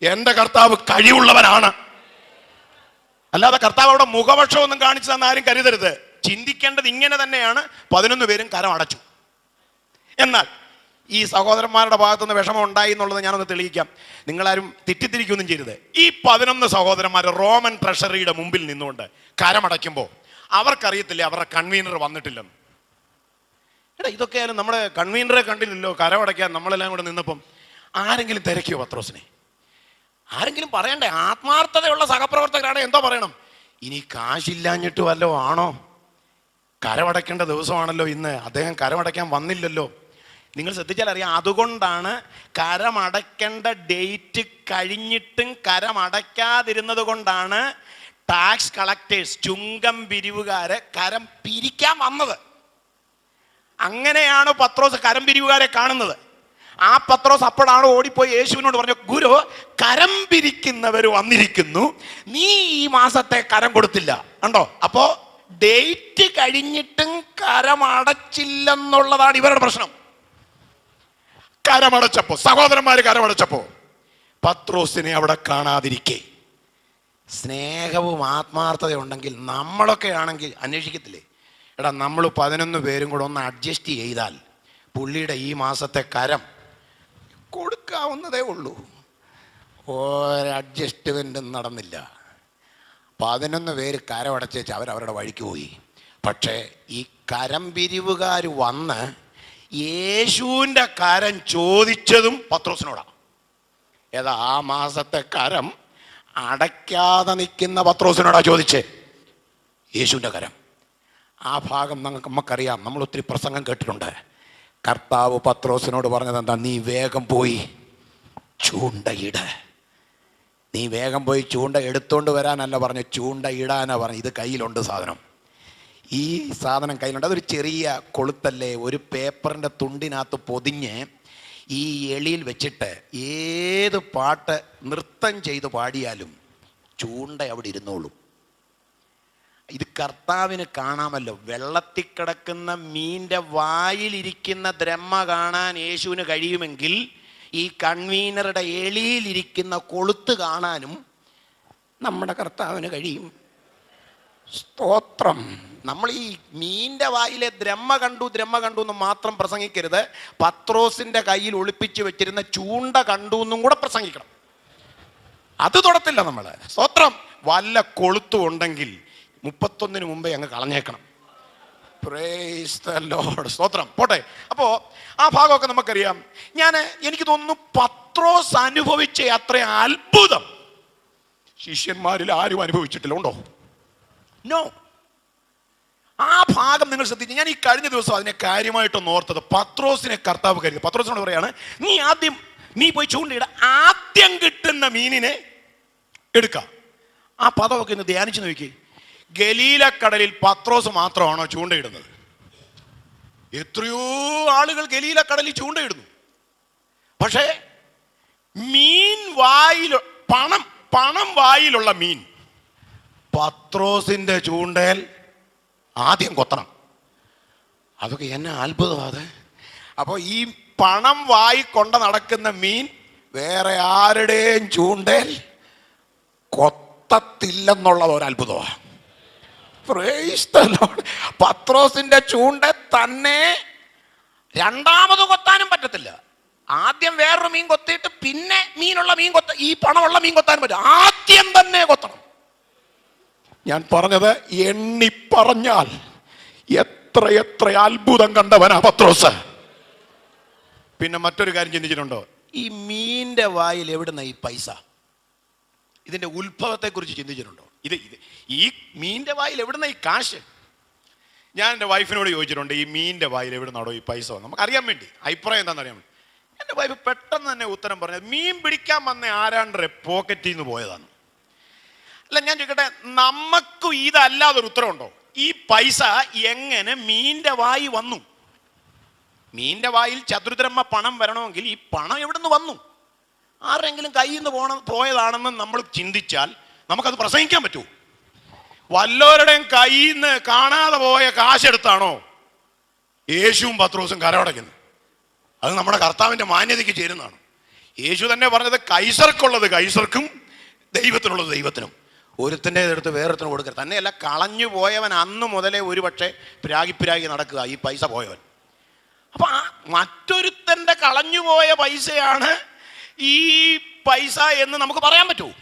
എൻ്റെ കർത്താവ് കഴിവുള്ളവനാണ്. അല്ലാതെ കർത്താവ് അവിടെ മുഖപക്ഷമൊന്നും കാണിച്ചു തന്ന ആരും കരുതരുത്. ചിന്തിക്കേണ്ടത് ഇങ്ങനെ തന്നെയാണ്. 11 പേരും കരം അടച്ചു. എന്നാൽ ഈ സഹോദരന്മാരുടെ ഭാഗത്തുനിന്ന് വിഷമം ഉണ്ടായി എന്നുള്ളത് ഞാനൊന്ന് തെളിയിക്കാം. നിങ്ങളാരും തെറ്റിദ്ധരിക്കൊന്നും ചെയ്യരുത്. ഈ 11 സഹോദരന്മാർ റോമൻ ട്രഷറിയുടെ മുമ്പിൽ നിന്നുകൊണ്ട് കരമടയ്ക്കുമ്പോൾ അവർക്കറിയത്തില്ല അവരുടെ കൺവീനർ വന്നിട്ടില്ലെന്ന്. എടാ, ഇതൊക്കെ ആയാലും നമ്മുടെ കൺവീനറെ കണ്ടില്ലല്ലോ കരമടയ്ക്കാൻ നമ്മളെല്ലാം കൂടെ നിന്നപ്പം. ആരെങ്കിലും തിരക്കിയോ പത്രോസിനെ? ആരെങ്കിലും പറയണ്ടേ? ആത്മാർത്ഥതയുള്ള സഹപ്രവർത്തകരാണ് എന്തോ പറയണം. ഇനി കാശില്ലാഞ്ഞിട്ട് വല്ലോ ആണോ? കരമടയ്ക്കേണ്ട ദിവസമാണല്ലോ ഇന്ന്, അദ്ദേഹം കരമടയ്ക്കാൻ വന്നില്ലല്ലോ. നിങ്ങൾ ശ്രദ്ധിച്ചാൽ അറിയാം. അതുകൊണ്ടാണ് കരമടയ്ക്കേണ്ട ഡേറ്റ് കഴിഞ്ഞിട്ടും കരമടയ്ക്കാതിരുന്നത് കൊണ്ടാണ് ടാക്സ് കളക്ടേഴ്സ്, ചുങ്കം പിരിവുകാരെ കരം പിരിക്കാൻ വന്നത്. അങ്ങനെയാണ് പത്രോസ് കരം പിരിവുകാരെ കാണുന്നത്. ആ പത്രോസ് അപ്പോഴാണ് ഓടിപ്പോയി യേശുവിനോട് പറഞ്ഞു, ഗുരു, കരം പിരിക്കുന്നവർ വന്നിരിക്കുന്നു, നീ ഈ മാസത്തെ കരം കൊടുത്തില്ല. കണ്ടോ? അപ്പോ ഡേറ്റ് കഴിഞ്ഞിട്ടും കരമടച്ചില്ലെന്നുള്ളതാണ് ഇവരുടെ പ്രശ്നം. കരമടച്ചപ്പോ, സഹോദരന്മാര് കരമടച്ചപ്പോ പത്രോസിനെ അവിടെ കാണാതിരിക്കെ, സ്നേഹവും ആത്മാർത്ഥതയും ഉണ്ടെങ്കിൽ നമ്മളൊക്കെ ആണെങ്കിൽ അന്വേഷിക്കത്തില്ലേ? എടാ, നമ്മൾ 11 പേരും കൂടെ ഒന്ന് അഡ്ജസ്റ്റ് ചെയ്താൽ പുള്ളിയുടെ ഈ മാസത്തെ കരം കൊടുക്കാവുന്നതേ ഉള്ളൂ. ഒരഡ്ജസ്റ്റ്മെൻറ്റും നടന്നില്ല. 11 പേര് കരമടച്ചേച്ച് അവരവരുടെ വഴിക്ക് പോയി. പക്ഷേ ഈ കരം പിരിവുകാർ വന്ന് യേശുവിൻ്റെ കരം ചോദിച്ചതും പത്രോസിനോടാണ്. ഏതാ? ആ മാസത്തെ കരം അടയ്ക്കാതെ നിൽക്കുന്ന പത്രോസിനോടാ ചോദിച്ചേ. യേശുവിൻ്റെ കരം. ആ ഭാഗം നമുക്കറിയാം, നമ്മൾ ഒത്തിരി പ്രസംഗം കേട്ടിട്ടുണ്ട്. കർത്താവ് പത്രോസിനോട് പറഞ്ഞത് എന്താ? നീ വേഗം പോയി ചൂണ്ടയിട. നീ വേഗം പോയി ചൂണ്ട എടുത്തോണ്ട് വരാനല്ല പറഞ്ഞു, ചൂണ്ട ഇടാനാ പറഞ്ഞു. ഇത് കയ്യിലുണ്ട് സാധനം, ഈ സാധനം കയ്യിലുണ്ട്. അതൊരു ചെറിയ കൊളുത്തല്ലേ, ഒരു പേപ്പറിൻ്റെ തുണ്ടിനകത്ത് പൊതിഞ്ഞ് ഈ എളിയിൽ വെച്ചിട്ട് ഏത് പാട്ട് നൃത്തം ചെയ്ത് പാടിയാലും ചൂണ്ട അവിടെ ഇരുന്നോളും. ഇത് കർത്താവിന് കാണാമല്ലോ. വെള്ളത്തിൽ കിടക്കുന്ന മീൻ്റെ വായിലിരിക്കുന്ന ദ്രഹ്മ കാണാൻ യേശുവിന് കഴിയുമെങ്കിൽ ഈ കൺവീനറുടെ എളിയിലിരിക്കുന്ന കൊളുത്ത് കാണാനും നമ്മുടെ കർത്താവിന് കഴിയും. സ്തോത്രം. നമ്മൾ ഈ മീൻ്റെ വായിലെ ദ്രഹ്മ കണ്ടു എന്ന് മാത്രം പ്രസംഗിക്കരുത്. പത്രോസിൻ്റെ കയ്യിൽ ഒളിപ്പിച്ച് വെച്ചിരുന്ന ചൂണ്ട കണ്ടു എന്നും കൂടെ പ്രസംഗിക്കണം. അത് തൊടത്തില്ല നമ്മൾ. സ്തോത്രം. വല്ല കൊളുത്തും ഉണ്ടെങ്കിൽ 31 മുമ്പേ അങ്ങ് കളഞ്ഞേക്കണം. Price the Lord. സ്തോത്രം. പോട്ടെ. അപ്പോൾ ആ ഭാഗമൊക്കെ നമുക്കറിയാം. എനിക്ക് തോന്നുന്നു പത്രോസ് അനുഭവിച്ച അത്ര അത്ഭുതം ശിഷ്യന്മാരിൽ ആരും അനുഭവിച്ചിട്ടില്ല. ഉണ്ടോ? നോ. ആ ഭാഗം നിങ്ങൾ ശ്രദ്ധിച്ചു. ഞാൻ ഈ കഴിഞ്ഞ ദിവസം അതിനെ കാര്യമായിട്ടൊന്ന് ഓർത്തത്. പത്രോസിനെ കർത്താവ് കരുതി. പത്രോസിനോട് പറയാണ്, നീ പോയി ചൂണ്ടയിട, ആദ്യം കിട്ടുന്ന മീനിനെ എടുക്കാം. ആ പദമൊക്കെ ഇന്ന് ധ്യാനിച്ചു നോക്കി. ഗലീലക്കടലിൽ പത്രോസ് മാത്രമാണോ ചൂണ്ടയിടുന്നത്? എത്രയോ ആളുകൾ ഗലീലക്കടലിൽ ചൂണ്ടയിടുന്നു. പക്ഷേ പണം വായിലുള്ള മീൻ പത്രോസിന്റെ ചൂണ്ടയിൽ ആദ്യം കൊത്തണം. അതൊക്കെ എന്നെ അത്ഭുതമാണ്. അപ്പോൾ ഈ പണം വായി കൊണ്ട് നടക്കുന്ന മീൻ വേറെ ആരുടെയും ചൂണ്ടയിൽ കൊത്തത്തില്ലെന്നുള്ളത് ഒരു അത്ഭുതമാണ്. Price the Lord. പത്രോസിന്റെ ചൂണ്ട തന്നെ രണ്ടാമത് കൊത്താനും പറ്റത്തില്ല. ആദ്യം വേറൊരു മീൻ കൊത്തിയിട്ട് പിന്നെ ഈ പണമുള്ള മീൻ കൊത്താൻ പറ്റും. ആദ്യം തന്നെ കൊത്തണം. ഞാൻ പറഞ്ഞത് എണ്ണി പറഞ്ഞാൽ എത്ര അത്ഭുതം കണ്ടവനാ പത്രോസ്. പിന്നെ മറ്റൊരു കാര്യം ചിന്തിച്ചിട്ടുണ്ടോ? ഈ മീൻ്റെ വായിൽ എവിടുന്ന ഈ പൈസ? ഇതിന്റെ ഉത്ഭവത്തെ കുറിച്ച് ചിന്തിച്ചിട്ടുണ്ടോ? ഈ മീൻ്റെ വായിൽ എവിടുന്ന ഈ കാശ്? ഞാൻ എൻ്റെ വൈഫിനോട് ചോദിച്ചിട്ടുണ്ട്, ഈ മീൻ്റെ വായിൽ എവിടുന്നാടോ ഈ പൈസ? നമുക്ക് അറിയാൻ വേണ്ടി, അഭിപ്രായം എന്താണെന്ന് അറിയാൻ വേണ്ടി. എൻ്റെ വൈഫ് പെട്ടെന്ന് തന്നെ ഉത്തരം പറഞ്ഞത്, മീൻ പിടിക്കാൻ വന്ന ആരാണ്ടരെ പോക്കറ്റിൽ നിന്ന് പോയതാണ്. അല്ല, ഞാൻ ചോദിക്കട്ടെ, നമുക്ക് ഇതല്ലാതൊരു ഉത്തരവുണ്ടോ? ഈ പൈസ എങ്ങനെ മീൻ്റെ വായി വന്നു? മീൻ്റെ വായിൽ ചതുർദ്രഹ്മ പണം വരണമെങ്കിൽ ഈ പണം എവിടുന്ന് വന്നു? ആരെങ്കിലും കയ്യിൽ നിന്ന് പോയതാണെന്ന് നമ്മൾ ചിന്തിച്ചാൽ നമുക്കത് പ്രസംഗിക്കാൻ പറ്റുമോ? വല്ലവരുടെയും കയ്യിൽ നിന്ന് കാണാതെ പോയ കാശെടുത്താണോ യേശുവും പത്രോസും കരമടയ്ക്കുന്നത്? അത് നമ്മുടെ കർത്താവിൻ്റെ മാന്യതയ്ക്ക് ചേരുന്നതാണ്. യേശു തന്നെ പറഞ്ഞത്, കൈസർക്കുള്ളത് കൈസർക്കും ദൈവത്തിനുള്ളത് ദൈവത്തിനും. ഒരുത്തിൻ്റെ എടുത്ത് വേറൊരുത്തിന് കൊടുക്കരുത്. തന്നെയല്ല, കളഞ്ഞു പോയവൻ അന്ന് മുതലേ ഒരുപക്ഷെ പിരാഗി നടക്കുക ഈ പൈസ പോയവൻ. അപ്പൊ മറ്റൊരുത്തൻ്റെ കളഞ്ഞുപോയ പൈസയാണ് ഈ പൈസ എന്ന് നമുക്ക് പറയാൻ പറ്റുമോ?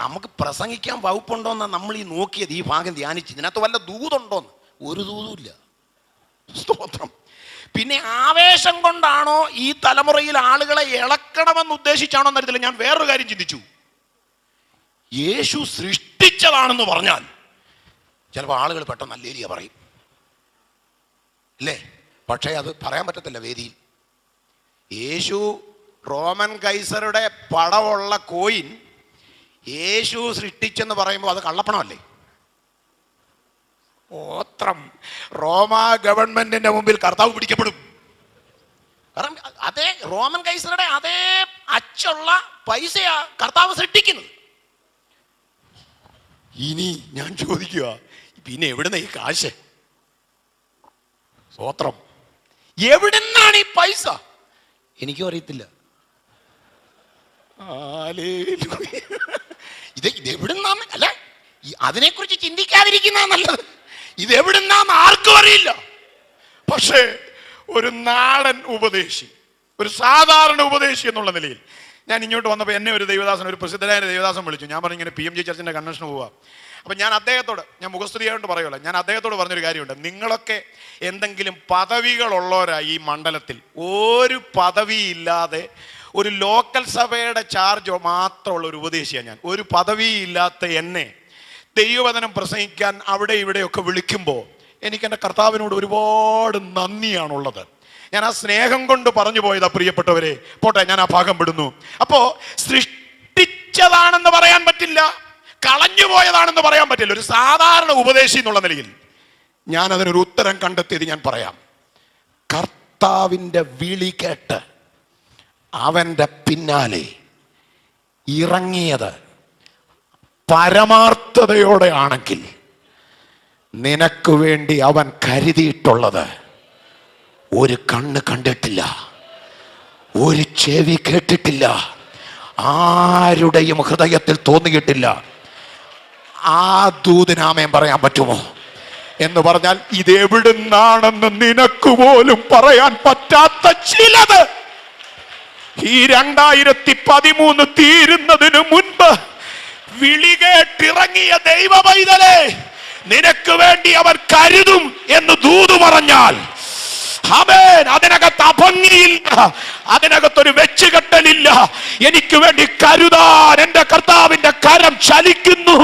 നമുക്ക് പ്രസംഗിക്കാൻ വകുപ്പുണ്ടോന്ന് നമ്മൾ ഈ നോക്കിയത്, ഈ ഭാഗം ധ്യാനിച്ച്. ഇതിനകത്ത് വല്ല ദൂതുണ്ടോന്ന്? ഒരു ദൂതുമില്ല. സ്തോത്രം. പിന്നെ ആവേശം കൊണ്ടാണോ ഈ തലമുറയിൽ ആളുകളെ ഇളക്കണമെന്ന് ഉദ്ദേശിച്ചാണോ എന്നറിയത്തില്ല. ഞാൻ വേറൊരു കാര്യം ചിന്തിച്ചു. യേശു സൃഷ്ടിച്ചതാണെന്ന് പറഞ്ഞാൽ ചിലപ്പോൾ ആളുകൾ പെട്ടെന്ന് അല്ലേലിയ പറയും, അല്ലേ? പക്ഷേ അത് പറയാൻ പറ്റത്തില്ല വേദിയിൽ. യേശു റോമൻ കൈസറുടെ പടമുള്ള കോയിൻ യേശു സൃഷ്ടിച്ചെന്ന് പറയുമ്പോൾ അത് കള്ളപ്പണമല്ലേ? ഓത്രം. റോമാ ഗവൺമെന്റിന്റെ മുമ്പിൽ കർത്താവ് പിടിക്കപ്പെടും. കാരണം അതേ റോമൻ കൈസറുടെ അതേ അച്ചുള്ള പൈസയാ കർത്താവ് സൃഷ്ടിക്കുന്നത്. ഇനി ഞാൻ ചോദിക്കുക, പിന്നെ എവിടുന്ന ഈ കാശ്? സ്തോത്രം. എവിടുന്നാണ് ഈ പൈസ? എനിക്കും അറിയത്തില്ല. ഇതെവിടുന്നാന്ന് അല്ല, അതിനെക്കുറിച്ച് ചിന്തിക്കാതിരിക്കുന്ന നല്ലത്. ഇതെവിടുന്നാന്ന് ആർക്കും അറിയില്ല. പക്ഷേ ഒരു നാടൻ ഉപദേശി, ഒരു സാധാരണ ഉപദേശി എന്നുള്ള നിലയിൽ ഞാൻ ഇങ്ങോട്ട് വന്നപ്പോൾ എന്നെ ഒരു പ്രസിദ്ധനായ ദൈവദാസൻ വിളിച്ചു. ഞാൻ പറഞ്ഞു, ഇങ്ങനെ PMG ചർച്ചിൻ്റെ കൺവെൻഷന് പോവാം. അപ്പം ഞാൻ മുഖസ്തുതിയായിട്ട് പറയുമല്ലോ, ഞാൻ അദ്ദേഹത്തോട് പറഞ്ഞൊരു കാര്യമുണ്ട്. നിങ്ങളൊക്കെ എന്തെങ്കിലും പദവികളുള്ളവരായി ഈ മണ്ഡലത്തിൽ ഒരു പദവിയില്ലാതെ ഒരു ലോക്കൽ സഭയുടെ ചാർജ് മാത്രമുള്ള ഒരു ഉപദേശിയാണ് ഞാൻ. ഒരു പദവിയില്ലാത്ത എന്നെ ദൈവവചനം പ്രസംഗിക്കാൻ അവിടെ ഇവിടെയൊക്കെ വിളിക്കുമ്പോൾ എനിക്ക് എൻ്റെ കർത്താവിനോട് ഒരുപാട് നന്ദിയാണുള്ളത്. ഞാൻ ആ സ്നേഹം കൊണ്ട് പറഞ്ഞു പോയതാ പ്രിയപ്പെട്ടവരെ. പോട്ടെ, ഞാൻ ആ ഭാഗം വിടുന്നു. അപ്പോ സൃഷ്ടിച്ചതാണെന്ന് പറയാൻ പറ്റില്ല, കളഞ്ഞുപോയതാണെന്ന് പറയാൻ പറ്റില്ല. ഒരു സാധാരണ ഉപദേശി എന്നുള്ള നിലയിൽ ഞാൻ അതിനൊരു ഉത്തരം കണ്ടെത്തിയത് ഞാൻ പറയാം. കർത്താവിൻ്റെ വിളി കേട്ട് അവൻ്റെ പിന്നാലെ ഇറങ്ങിയത് പരമാർത്ഥതയോടെ ആണെങ്കിൽ നിനക്ക് വേണ്ടി അവൻ കരുതിയിട്ടുള്ളത് ഒരു കണ്ണ് കണ്ടിട്ടില്ല, ഒരു ചെവി കേട്ടിട്ടില്ല, ആരുടെയും ഹൃദയത്തിൽ തോന്നിയിട്ടില്ല. ആ ദൂതനാമയം പറയാൻ പറ്റുമോ എന്ന് പറഞ്ഞാൽ ഇതെവിടുന്നാണെന്ന് നിനക്ക് പോലും പറയാൻ പറ്റാത്ത ചിലത് ഈ 2013 തീരുന്നതിന് മുൻപ് വിളി കേട്ടിറങ്ങിയ ദൈവ പൈതലേ, നിനക്ക് വേണ്ടി അവർ കരുതും എന്ന് ദൂത് പറഞ്ഞാൽ ആമേൻ. അതിനകത്ത് അഭംഗിയില്ല, അതിനകത്തൊരു വെച്ചുകെട്ടലില്ല. എനിക്ക് വേണ്ടി കരുതാൻ എൻ്റെ കർത്താവിന്റെ കരം ചലിക്കുന്നു.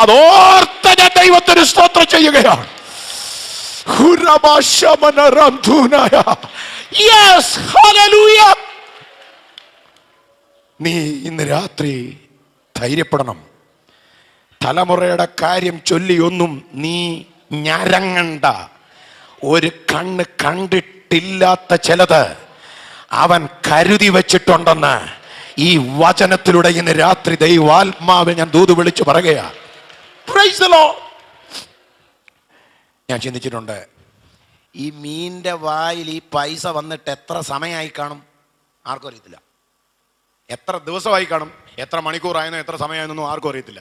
അതോർത്ത ഞാൻ ദൈവത്തിന് സ്തോത്രം ചെയ്യുകയാണ്. നീ ഇന്ന് രാത്രി ധൈര്യപ്പെടണം. തലമുറയുടെ കാര്യം ചൊല്ലിയൊന്നും നീ ഞരങ്ങണ്ട. ഒരു കണ്ണ് കണ്ടിട്ടില്ലാത്ത ചിലത് അവൻ കരുതി വച്ചിട്ടുണ്ടെന്ന് ഈ വചനത്തിലൂടെ ഇന്ന് രാത്രി ദൈവാത്മാവിൽ ഞാൻ ദൂത് വിളിച്ചു പറയുകയാണ്. Price the Lord. ഞാൻ ചിന്തിച്ചിട്ടുണ്ട്, ഈ മീനിന്റെ വായിൽ ഈ പൈസ വന്നിട്ട് എത്ര സമയമായി കാണും? ആർക്കും അറിയത്തില്ല. എത്ര ദിവസമായി കാണും, എത്ര മണിക്കൂറായെന്നോ എത്ര സമയമായെന്നോ ആർക്കും അറിയത്തില്ല.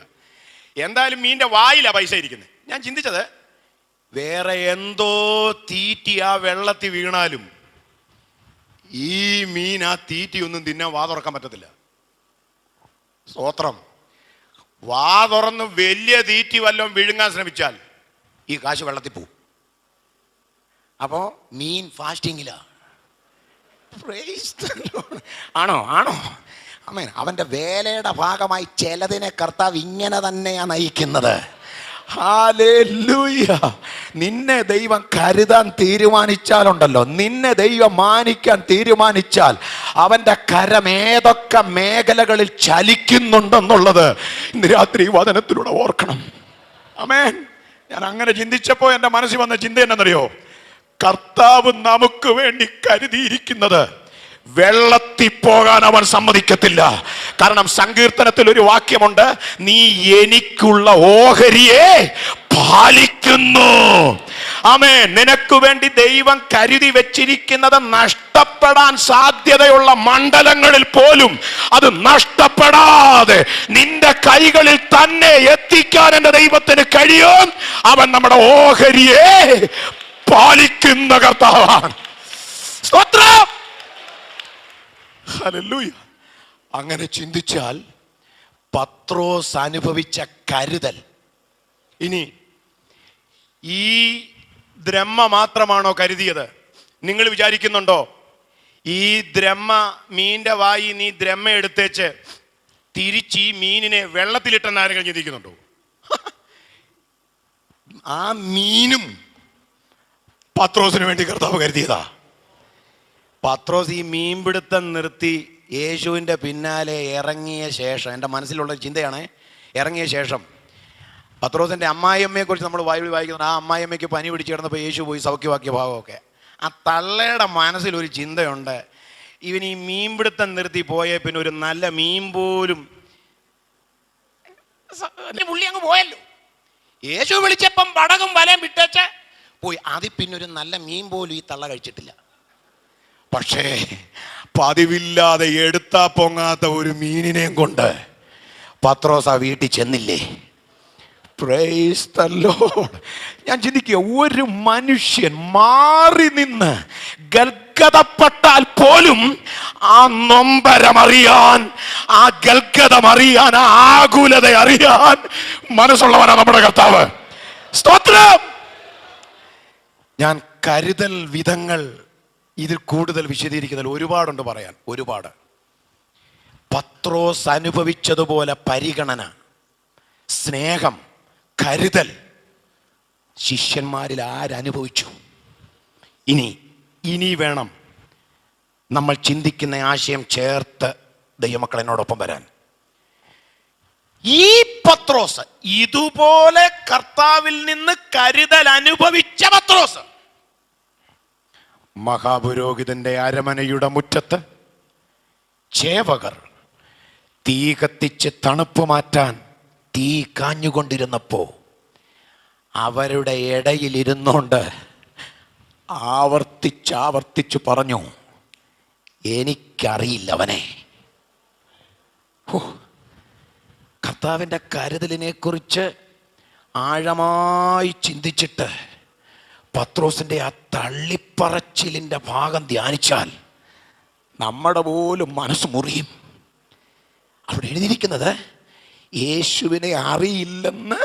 എന്തായാലും മീനിന്റെ വായിലാണ് പൈസ ഇരിക്കുന്നത്. ഞാൻ ചിന്തിച്ചത്, വേറെ എന്തോ തീറ്റി ആ വെള്ളത്തിൽ വീണാലും ഈ മീൻ ആ തീറ്റിയൊന്നും തിന്നാൻ വാ തുറക്കാൻ പറ്റത്തില്ല. സ്തോത്രം. വാ തുറന്ന് വലിയ തീറ്റി വല്ലതും വിഴുങ്ങാൻ ശ്രമിച്ചാൽ ഈ കാശ് വെള്ളത്തിൽ പോവും. അപ്പോ മീൻ ഫാസ്റ്റിങ്ങിലാ. ആണോ? ആമേൻ. അവന്റെ വേലയുടെ ഭാഗമായി ചിലതിനെ കർത്താവ് ഇങ്ങനെ തന്നെയാണ് നയിക്കുന്നത്. ഹല്ലേലൂയ. നിന്നെ ദൈവം കരുതാൻ തീരുമാനിച്ചാലുണ്ടല്ലോ, നിന്നെ ദൈവം മാനിക്കാൻ തീരുമാനിച്ചാൽ അവന്റെ കരം ഏതൊക്കെ മേഖലകളിൽ ചലിക്കുന്നുണ്ടെന്നുള്ളത് ഇന്ന് രാത്രി വചനത്തിലൂടെ ഓർക്കണം. ആമേൻ. ഞാൻ അങ്ങനെ ചിന്തിച്ചപ്പോൾ എൻ്റെ മനസ്സിൽ വന്ന ചിന്ത എന്നറിയോ? കർത്താവ് നമുക്ക് വേണ്ടി കരുതിയിരിക്കുന്നത് വെള്ളത്തിൽ പോകാൻ അവൻ സമ്മതിക്കത്തില്ല. കാരണം സങ്കീർത്തനത്തിൽ ഒരു വാക്യമുണ്ട്, നീ എനിക്കുള്ള ഓഹരിയെ പാലിക്കുന്നു. ആമേൻ. നിനക്ക് വേണ്ടി ദൈവം കരുതി വെച്ചിരിക്കുന്നത് നഷ്ടപ്പെടാൻ സാധ്യതയുള്ള മണ്ഡലങ്ങളിൽ പോലും അത് നഷ്ടപ്പെടാതെ നിന്റെ കൈകളിൽ തന്നെ എത്തിക്കാൻ എൻ്റെ ദൈവത്തിന് കഴിയും. അവൻ നമ്മുടെ ഓഹരിയെ പാലിക്കുന്ന കർത്താവാണ്. സ്തോത്രം. ഹല്ലേലൂയ. അങ്ങനെ ചിന്തിച്ചാൽ പത്രോസ് അനുഭവിച്ച കരുതൽ, ഇനി ഈ ദ്രഹ്മ മാത്രമാണോ കരുതിയത്? നിങ്ങൾ വിചാരിക്കുന്നുണ്ടോ ഈ ദ്രഹ്മ മീനിന്റെ വായി നീ ദ്രഹ്മ എടുത്തേച്ച് തിരിച്ച് ഈ മീനിനെ വെള്ളത്തിലിട്ടെന്ന് ആരെങ്കിലും ചിന്തിക്കുന്നുണ്ടോ? ആ മീനും പത്രോസിന് വേണ്ടി കർത്താവ് കരുതിയതാ. പത്രോസ് ഈ മീൻപിടുത്തം നിർത്തി യേശുവിൻ്റെ പിന്നാലെ ഇറങ്ങിയ ശേഷം, എൻ്റെ മനസ്സിലുള്ള ചിന്തയാണ്, ഇറങ്ങിയ ശേഷം പത്രോസിൻ്റെ അമ്മായിയമ്മയെക്കുറിച്ച് നമ്മൾ ബൈബിളിൽ വായിക്കുന്നത്, ആ അമ്മായിയമ്മയ്ക്ക് പനി പിടിച്ച് കിടന്നപ്പോൾ യേശു പോയി സൗഖ്യമാക്കിയ ഭാഗമൊക്കെ. ആ തള്ളയുടെ മനസ്സിലൊരു ചിന്തയുണ്ട്, ഇവൻ ഈ മീൻപിടുത്തം നിർത്തി പോയ പിന്നെ ഒരു നല്ല മീൻ പോലും പുള്ളി അങ്ങ് പോയല്ലോ. യേശു വിളിച്ചപ്പം പടകും വലയും വിട്ടേച്ച് പോയി. അതിൽ പിന്നെ ഒരു നല്ല മീൻ പോലും ഈ തള്ള കഴിച്ചിട്ടില്ല. പക്ഷേ പതിവില്ലാതെ എടുത്താ പൊങ്ങാത്ത ഒരു മീനിനെയും കൊണ്ട് പത്രോസ് ആ വീട്ടിൽ ചെന്നില്ലേ? Price the Lord. ഞാൻ ചിന്തിക്കുക, ഒരു മനുഷ്യൻ മാറി നിന്ന് ഗൽഗതപ്പെട്ടാൽ പോലും ആ നൊമ്പരമറിയാൻ, ആ ഗൽഗതമറിയാൻ, ആ ആകുലത അറിയാൻ മനസ്സുള്ളവനാണ് നമ്മുടെ കർത്താവ്. സ്തോത്രം. ഞാൻ കരുതൽ വിധങ്ങൾ ഇതിൽ കൂടുതൽ വിശദീകരിക്കുന്നതിൽ ഒരുപാടുണ്ട് പറയാൻ, ഒരുപാട്. പത്രോസ് അനുഭവിച്ചതുപോലെ പരിഗണന, സ്നേഹം, കരുതൽ ശിഷ്യന്മാരിൽ ആരനുഭവിച്ചു? ഇനി വേണം നമ്മൾ ചിന്തിക്കുന്ന ആശയം ചേർത്ത് ദൈവമക്കൾ എന്നോടൊപ്പം വരാൻ. ഈ പത്രോസ്, ഇതുപോലെ കർത്താവിൽ നിന്ന് കരുതൽ അനുഭവിച്ച പത്രോസ്, മഹാപുരോഹിതന്റെ അരമനയുടെ മുറ്റത്ത് ചേവകർ തീ കത്തിച്ച് തണുപ്പ് മാറ്റാൻ തീ കാഞ്ഞുകൊണ്ടിരുന്നപ്പോ അവരുടെ ഇടയിലിരുന്നോണ്ട് ആവർത്തിച്ച് പറഞ്ഞു, എനിക്കറിയില്ല അവനെ. കർത്താവിൻ്റെ കരുതലിനെ കുറിച്ച് ആഴമായി ചിന്തിച്ചിട്ട് പത്രോസിൻ്റെ ആ തള്ളിപ്പറച്ചിലിൻ്റെ ഭാഗം ധ്യാനിച്ചാൽ നമ്മുടെ പോലും മനസ്സ് മുറിയും. അവിടെ എഴുതിയിരിക്കുന്നത്, യേശുവിനെ അറിയില്ലെന്ന്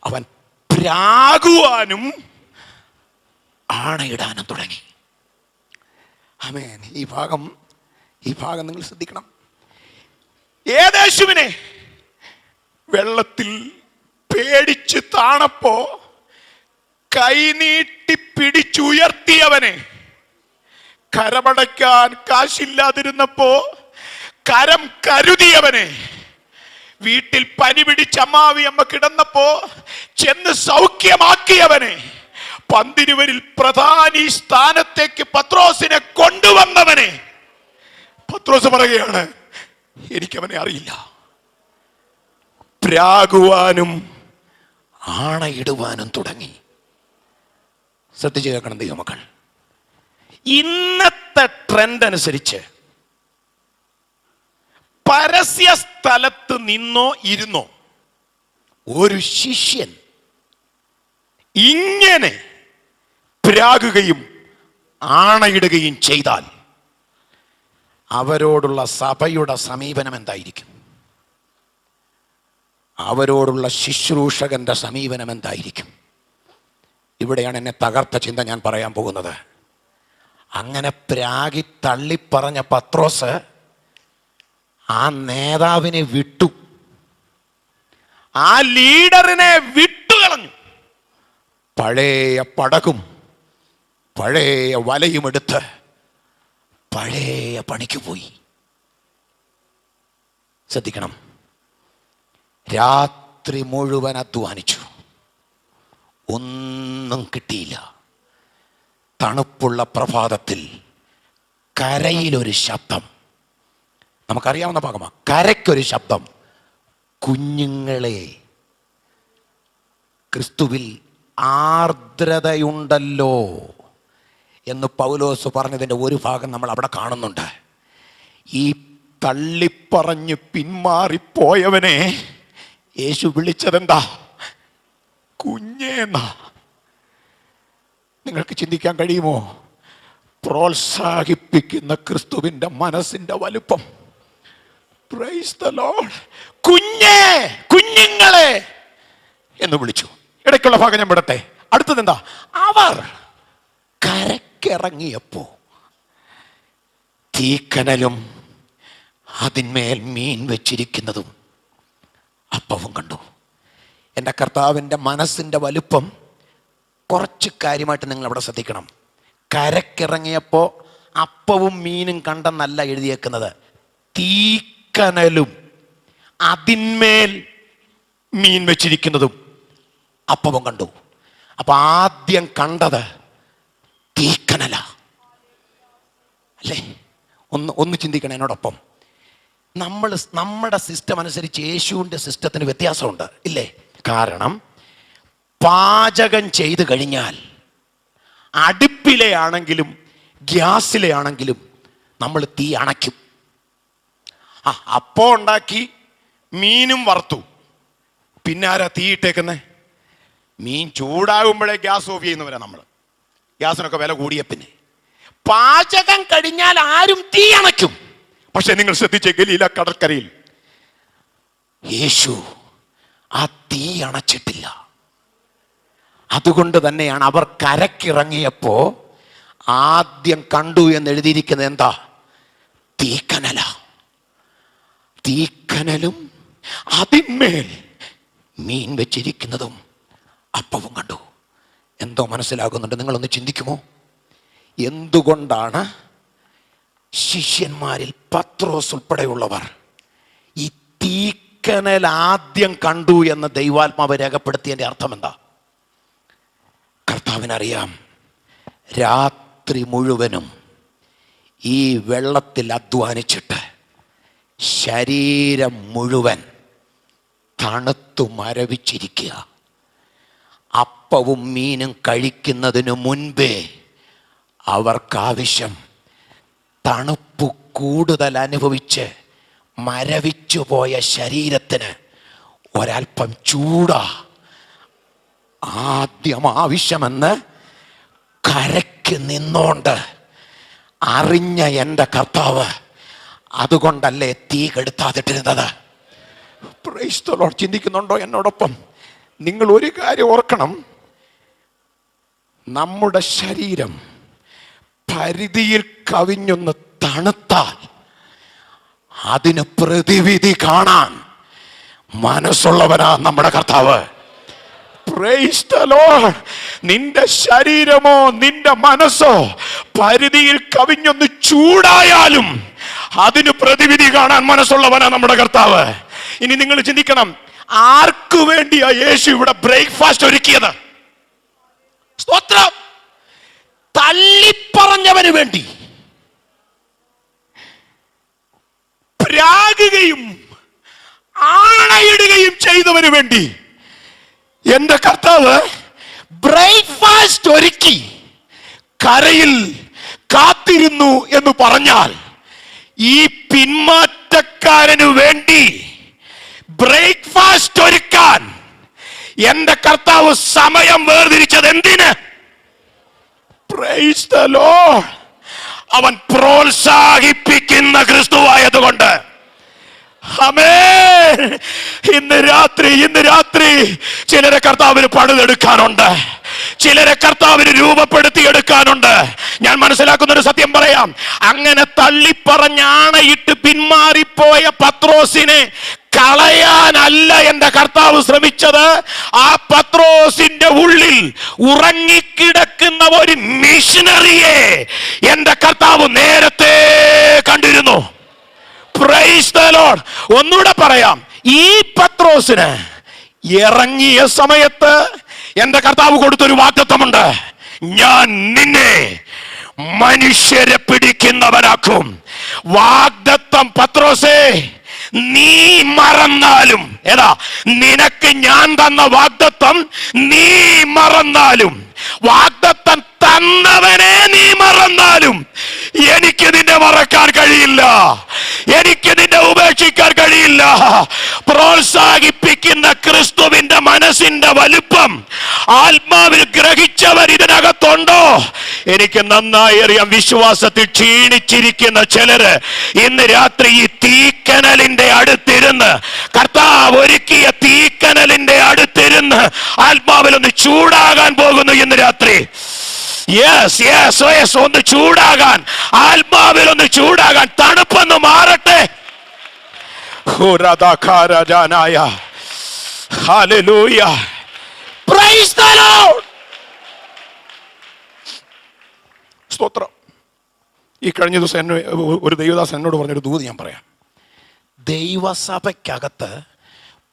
അവൻ പ്രാകുവാനും ആണയിടാനും തുടങ്ങി. ആമേൻ. ഈ ഭാഗം നിങ്ങൾ ശ്രദ്ധിക്കണം. യേശുവിനെ വെള്ളത്തിൽ പേടിച്ച് താണപ്പോ കൈനീട്ടി പിടിച്ചുയർത്തിയവനെ, കരമടയ്ക്കാൻ കാശില്ലാതിരുന്നപ്പോ കരം കരുതിയവനെ, വീട്ടിൽ പനി പിടിച്ച് അമ്മാവിയമ്മ കിടന്നപ്പോ ചെന്ന് സൗഖ്യമാക്കിയവനെ, പന്തിരുവരിൽ പ്രധാനി സ്ഥാനത്തേക്ക് പത്രോസിനെ കൊണ്ടുവന്നവനെ, പത്രോസ് പറയുകയാണ്, എനിക്കവനെ അറിയില്ല. പ്രാകുവാനും ആണയിടുവാനും തുടങ്ങി. ശ്രദ്ധിച്ചു കേൾക്കണം ദൈവമക്കൾ. ഇന്നത്തെ ട്രെൻഡ് അനുസരിച്ച് പരസ്യ സ്ഥലത്ത് നിന്നോ ഇരുന്നോ ഒരു ശിഷ്യൻ ഇങ്ങനെ പ്രാകുകയും ആണയിടുകയും ചെയ്താൽ അവരോടുള്ള സഭയുടെ സമീപനം എന്തായിരിക്കും? അവരോടുള്ള ശുശ്രൂഷകന്റെ സമീപനം എന്തായിരിക്കും? ഇവിടെയാണ് എന്നെ തകർത്ത ചിന്ത ഞാൻ പറയാൻ പോകുന്നത്. അങ്ങനെ പ്രാഗി തള്ളിപ്പറഞ്ഞ പത്രോസ് ആ നേതാവിനെ വിട്ടു, ആ ലീഡറിനെ വിട്ടുകളഞ്ഞു. പഴയ പടകും പഴയ വലയും എടുത്ത് പഴയ പണിക്ക് പോയി. ശ്രദ്ധിക്കണം. രാത്രി മുഴുവൻ അധ്വാനിച്ചു, ഒന്നും കിട്ടിയില്ല. തണുപ്പുള്ള പ്രഭാതത്തിൽ കരയിലൊരു ശബ്ദം, നമുക്കറിയാവുന്ന ഭാഗമാണ്. കരയ്ക്കൊരു ശബ്ദം, കുഞ്ഞുങ്ങളെ, ക്രിസ്തുവിൽ ആർദ്രതയുണ്ടല്ലോ എന്ന് പൗലോസ് പറഞ്ഞതിൻ്റെ ഒരു ഭാഗം നമ്മൾ അവിടെ കാണുന്നുണ്ട്. ഈ തള്ളിപ്പറഞ്ഞ് പിന്മാറിപ്പോയവനെ യേശു വിളിച്ചതെന്താ? കുഞ്ഞേന്നാ. നിങ്ങൾക്ക് ചിന്തിക്കാൻ കഴിയുമോ? പ്രോത്സാഹിപ്പിക്കുന്ന ക്രിസ്തുവിൻ്റെ മനസ്സിൻ്റെ വലുപ്പം. Praise the Lord. കുഞ്ഞേ, കുഞ്ഞുങ്ങളെ എന്ന് വിളിച്ചു. ഇടയ്ക്കുള്ള ഭാഗം ഞാൻ വിടട്ടെ. അടുത്തത് എന്താ? അവർ കരക്കിറങ്ങിയപ്പോ തീക്കനലും അതിന്മേൽ മീൻ വെച്ചിരിക്കുന്നതും അപ്പവും കണ്ടു. എൻ്റെ കർത്താവിൻ്റെ മനസ്സിൻ്റെ വലുപ്പം കുറച്ച് കാര്യമായിട്ട് നിങ്ങൾ അവിടെ ശ്രദ്ധിക്കണം. കരക്കിറങ്ങിയപ്പോൾ അപ്പവും മീനും കണ്ടെന്നല്ല എഴുതിയേക്കുന്നത്, തീക്കനലും അതിന്മേൽ മീൻ വെച്ചിരിക്കുന്നതും അപ്പവും കണ്ടു. അപ്പൊ ആദ്യം കണ്ടത് തീക്കനല അല്ലേ? ഒന്ന് ചിന്തിക്കണം എന്നോടൊപ്പം. നമ്മുടെ സിസ്റ്റം അനുസരിച്ച് യേശുവിൻ്റെ സിസ്റ്റത്തിന് വ്യത്യാസമുണ്ട് ഇല്ലേ? കാരണം പാചകം ചെയ്ത് കഴിഞ്ഞാൽ അടുപ്പിലെ ആണെങ്കിലും ഗ്യാസിലെ ആണെങ്കിലും നമ്മൾ തീ അണയ്ക്കും. അപ്പം ഉണ്ടാക്കി, മീനും വറുത്തു, പിന്നെ ആരാ തീ ഇട്ടേക്കുന്നേ? മീൻ ചൂടാകുമ്പോഴേ ഗ്യാസ് ഓഫ് ചെയ്യുന്നവരാ നമ്മൾ. ഗ്യാസിനൊക്കെ വില കൂടിയ പിന്നെ പാചകം കഴിഞ്ഞാൽ ആരും തീ അണയ്ക്കും. പക്ഷെ നിങ്ങൾ ശ്രദ്ധിച്ചേ, ഗലീല കടൽക്കരയിൽ യേശു ആ തീ അണച്ചിട്ടില്ല. അതുകൊണ്ട് തന്നെയാണ് അവർ കരക്കിറങ്ങിയപ്പോ ആദ്യം കണ്ടു എന്ന് എഴുതിയിരിക്കുന്നത് എന്താ? തീക്കനല. തീക്കനലും അതിന്മേൽ മീൻ വെച്ചിരിക്കുന്നതും അപ്പവും കണ്ടു. എന്തോ മനസ്സിലാകുന്നുണ്ട്? നിങ്ങളൊന്ന് ചിന്തിക്കുമോ? എന്തുകൊണ്ടാണ് ശിഷ്യന്മാരിൽ പത്രോസ് ഉൾപ്പെടെയുള്ളവർ ഈ തീക്കനൽ ആദ്യം കണ്ടു എന്ന് ദൈവാത്മാവ് രേഖപ്പെടുത്തിയതിൻ്റെ അർത്ഥം എന്താ? കർത്താവിനറിയാം, രാത്രി മുഴുവനും ഈ വെള്ളത്തിൽ അധ്വാനിച്ചിട്ട് ശരീരം മുഴുവൻ തണുത്തു മരവിച്ചിരിക്കുക. അപ്പവും മീനും കഴിക്കുന്നതിനു മുൻപേ അവർക്കാവശ്യം തണുപ്പ് കൂടുതൽ അനുഭവിച്ച് മരവിച്ചു പോയ ശരീരത്തിന് ഒരൽപ്പം ചൂടാ ആദ്യം ആവശ്യമെന്ന് കരയ്ക്ക് നിന്നോണ്ട് അറിഞ്ഞ എൻ്റെ കർത്താവ് അതുകൊണ്ടല്ലേ തീ കെടുത്താതിട്ടിരുന്നത്. Praise the lord. ചിന്തിക്കുന്നുണ്ടോ എന്നോടൊപ്പം? നിങ്ങൾ ഒരു കാര്യം ഓർക്കണം, നമ്മുടെ ശരീരം പരിധിയിൽ കവിഞ്ഞൊന്ന് തണുത്താൽ അതിന് പ്രതിവിധി കാണാൻ മനസ്സുള്ളവനാ നമ്മുടെ കർത്താവ്. Price the Lord. നിന്റെ ശരീരമോ നിന്റെ മനസ്സോ പരിധിയിൽ കവിഞ്ഞൊന്ന് ചൂടായാലും അതിന് പ്രതിവിധി കാണാൻ മനസ്സുള്ളവനാ നമ്മുടെ കർത്താവ്. ഇനി നിങ്ങൾ ചിന്തിക്കണം, ആർക്കു വേണ്ടിയാ യേശു ഇവിടെ ബ്രേക്ക്ഫാസ്റ്റ് ഒരുക്കിയത്? സ്തോത്രം. തള്ളിപ്പറഞ്ഞവന് വേണ്ടി, പ്രാകുകയും ആണയിടുകയും ചെയ്തവന് വേണ്ടി എന്റെ കർത്താവ് ബ്രേക്ക്ഫാസ്റ്റ് ഒരുക്കി കരയിൽ കാത്തിരുന്നു എന്ന് പറഞ്ഞാൽ, ഈ പിന്മാറ്റക്കാരന് വേണ്ടി ബ്രേക്ക്ഫാസ്റ്റ് ഒരുക്കാൻ എന്റെ കർത്താവ് സമയം വേർതിരിച്ചത് എന്തിന്? Price the Lord. അവൻ പ്രോത്സാഹിപ്പിക്കുന്ന ക്രിസ്തുവായതുകൊണ്ട്. ആമേൻ. ഇന്ന് രാത്രി ചിലരെ കർത്താവിന് പണിതെടുക്കാനുണ്ട്, ചിലരെ കർത്താവിന് രൂപപ്പെടുത്തിയെടുക്കാനുണ്ട്. ഞാൻ മനസ്സിലാക്കുന്ന ഒരു സത്യം പറയാം. അങ്ങനെ തള്ളിപ്പറഞ്ഞാണയിട്ട് പിന്മാറിപ്പോയ പത്രോസിനെ കളയാനല്ല എന്റെ കർത്താവ് ശ്രമിച്ചത്. ആ പത്രോസിന്റെ ഉള്ളിൽ ഉറങ്ങിക്കിടക്കുന്ന ഒരു മിഷനറിയെ എന്റെ കർത്താവ് നേരത്തെ കണ്ടിരുന്നു. Price the Lord. ഒന്നുകൂടെ പറയാം, ഈ പത്രോസിന് ഇറങ്ങിയ സമയത്ത് എന്റെ കർത്താവ് കൊടുത്തൊരു വാഗ്ദത്തമുണ്ട്. ഞാൻ നിന്നെ മനുഷ്യരെ പിടിക്കുന്നവനാക്കും. വാഗ്ദത്തം പത്രോസേ, നീ മറന്നാലും, ഏതാ നിനക്ക് ഞാൻ തന്ന വാഗ്ദത്തം നീ മറന്നാലും, വാഗ്ദത്തം തന്നവനെ നീ മറന്നാലും എനിക്ക് നിന്നെ മറക്കാൻ കഴിയില്ല, എനിക്ക് നിന്നെ ഉപേക്ഷിക്കാൻ കഴിയില്ല. പ്രോത്സാഹിപ്പിക്കുന്ന ക്രിസ്തുവിന്റെ മനസ്സിന്റെ വലുപ്പം ആത്മാവിൽ ഗ്രഹിച്ചവർ ഇതിനകത്തുണ്ടോ? എനിക്ക് നന്നായി അറിയാം. വിശ്വാസത്തിൽ ക്ഷീണിച്ചിരിക്കുന്ന ചിലര് ഇന്ന് രാത്രി ഈ തീക്കനലിന്റെ അടുത്തിരുന്ന്, കർത്താവ് ഒരുക്കിയ തീക്കനലിന്റെ അടുത്തിരുന്ന് ആത്മാവിലൊന്ന് ചൂടാകാൻ പോകുന്നു ഇന്ന് രാത്രി. യെസ് യെസ് യെസ്, ഒന്ന് ചൂടാകാൻ, ആത്മാവിൽ ഒന്ന് ചൂടാകാൻ. തണുപ്പൊന്ന് മാറട്ടെ. ഹല്ലേലൂയ. Praise the Lord. സ്തോത്രം. ഈ കഴിഞ്ഞ ദിവസം ഒരു ദൈവദാസൻ എന്നോട് പറഞ്ഞൊരു ദൂത് ഞാൻ പറയാം. ദൈവസഭയ്ക്കകത്ത്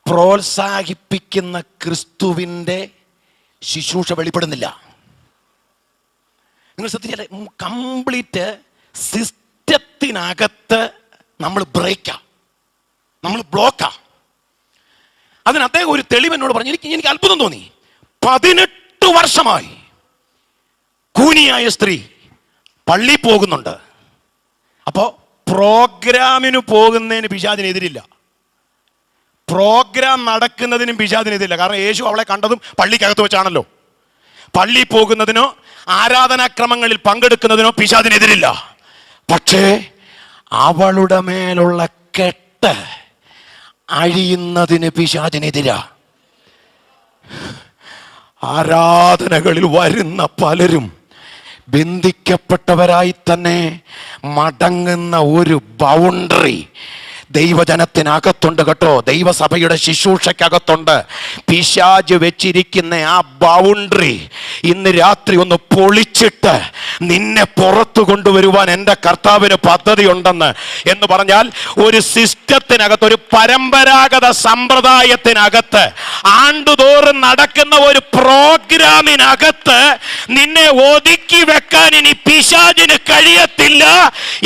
പ്രോത്സാഹിപ്പിക്കുന്ന ക്രിസ്തുവിൻ്റെ ശുശ്രൂഷ വെളിപ്പെടുന്നില്ല. നിങ്ങൾ ശ്രദ്ധിച്ചാൽ കംപ്ലീറ്റ് സിസ്റ്റത്തിനകത്ത് നമ്മൾ ബ്രേക്കാ, നമ്മൾ ബ്ലോക്കാ. അതിന് അദ്ദേഹം ഒരു തെളിവ് എന്നോട് പറഞ്ഞു. എനിക്ക് അത്ഭുതം തോന്നി. 18 വർഷമായി കൂനിയായ സ്ത്രീ പള്ളി പോകുന്നുണ്ട്. അപ്പോ പ്രോഗ്രാമിന് പോകുന്നതിന് പിശാചിനെതിരില്ല, പ്രോഗ്രാം നടക്കുന്നതിനും പിശാചിനെതിരില്ല. കാരണം യേശു അവളെ കണ്ടതും പള്ളിക്കകത്ത് വെച്ചാണല്ലോ. പള്ളി പോകുന്നതിനോ ആരാധനാക്രമങ്ങളിൽ പങ്കെടുക്കുന്നതിനോ പിശാചിനെതിരില്ല. പക്ഷേ അവളുടെ മേലുള്ള കെട്ട് അഴിയുന്നതിന് പിശാചിനെതിരാ. ആരാധനകളിൽ വരുന്ന പലരും ബന്ധിക്കപ്പെട്ടവരായി തന്നെ മടങ്ങുന്ന ഒരു ബൗണ്ടറി ദൈവജനത്തിനകത്തുണ്ട് കേട്ടോ, ദൈവസഭയുടെ ശുശ്രൂഷയ്ക്കകത്തുണ്ട്. പിശാച് വെച്ചിരിക്കുന്ന ആ ബൗണ്ടറി ഇന്ന് രാത്രി ഒന്ന് പൊളിച്ചിട്ട് നിന്നെ പുറത്തു കൊണ്ടുവരുവാൻ എൻ്റെ കർത്താവിന് പദ്ധതി ഉണ്ടെന്ന്. എന്ന് പറഞ്ഞാൽ ഒരു സിസ്റ്റത്തിനകത്ത്, ഒരു പരമ്പരാഗത സമ്പ്രദായത്തിനകത്ത്, ആണ്ടുതോറും നടക്കുന്ന ഒരു പ്രോഗ്രാമിനകത്ത് നിന്നെ ഒതുക്കി വെക്കാൻ ഇനി പിശാചിന് കഴിയത്തില്ല.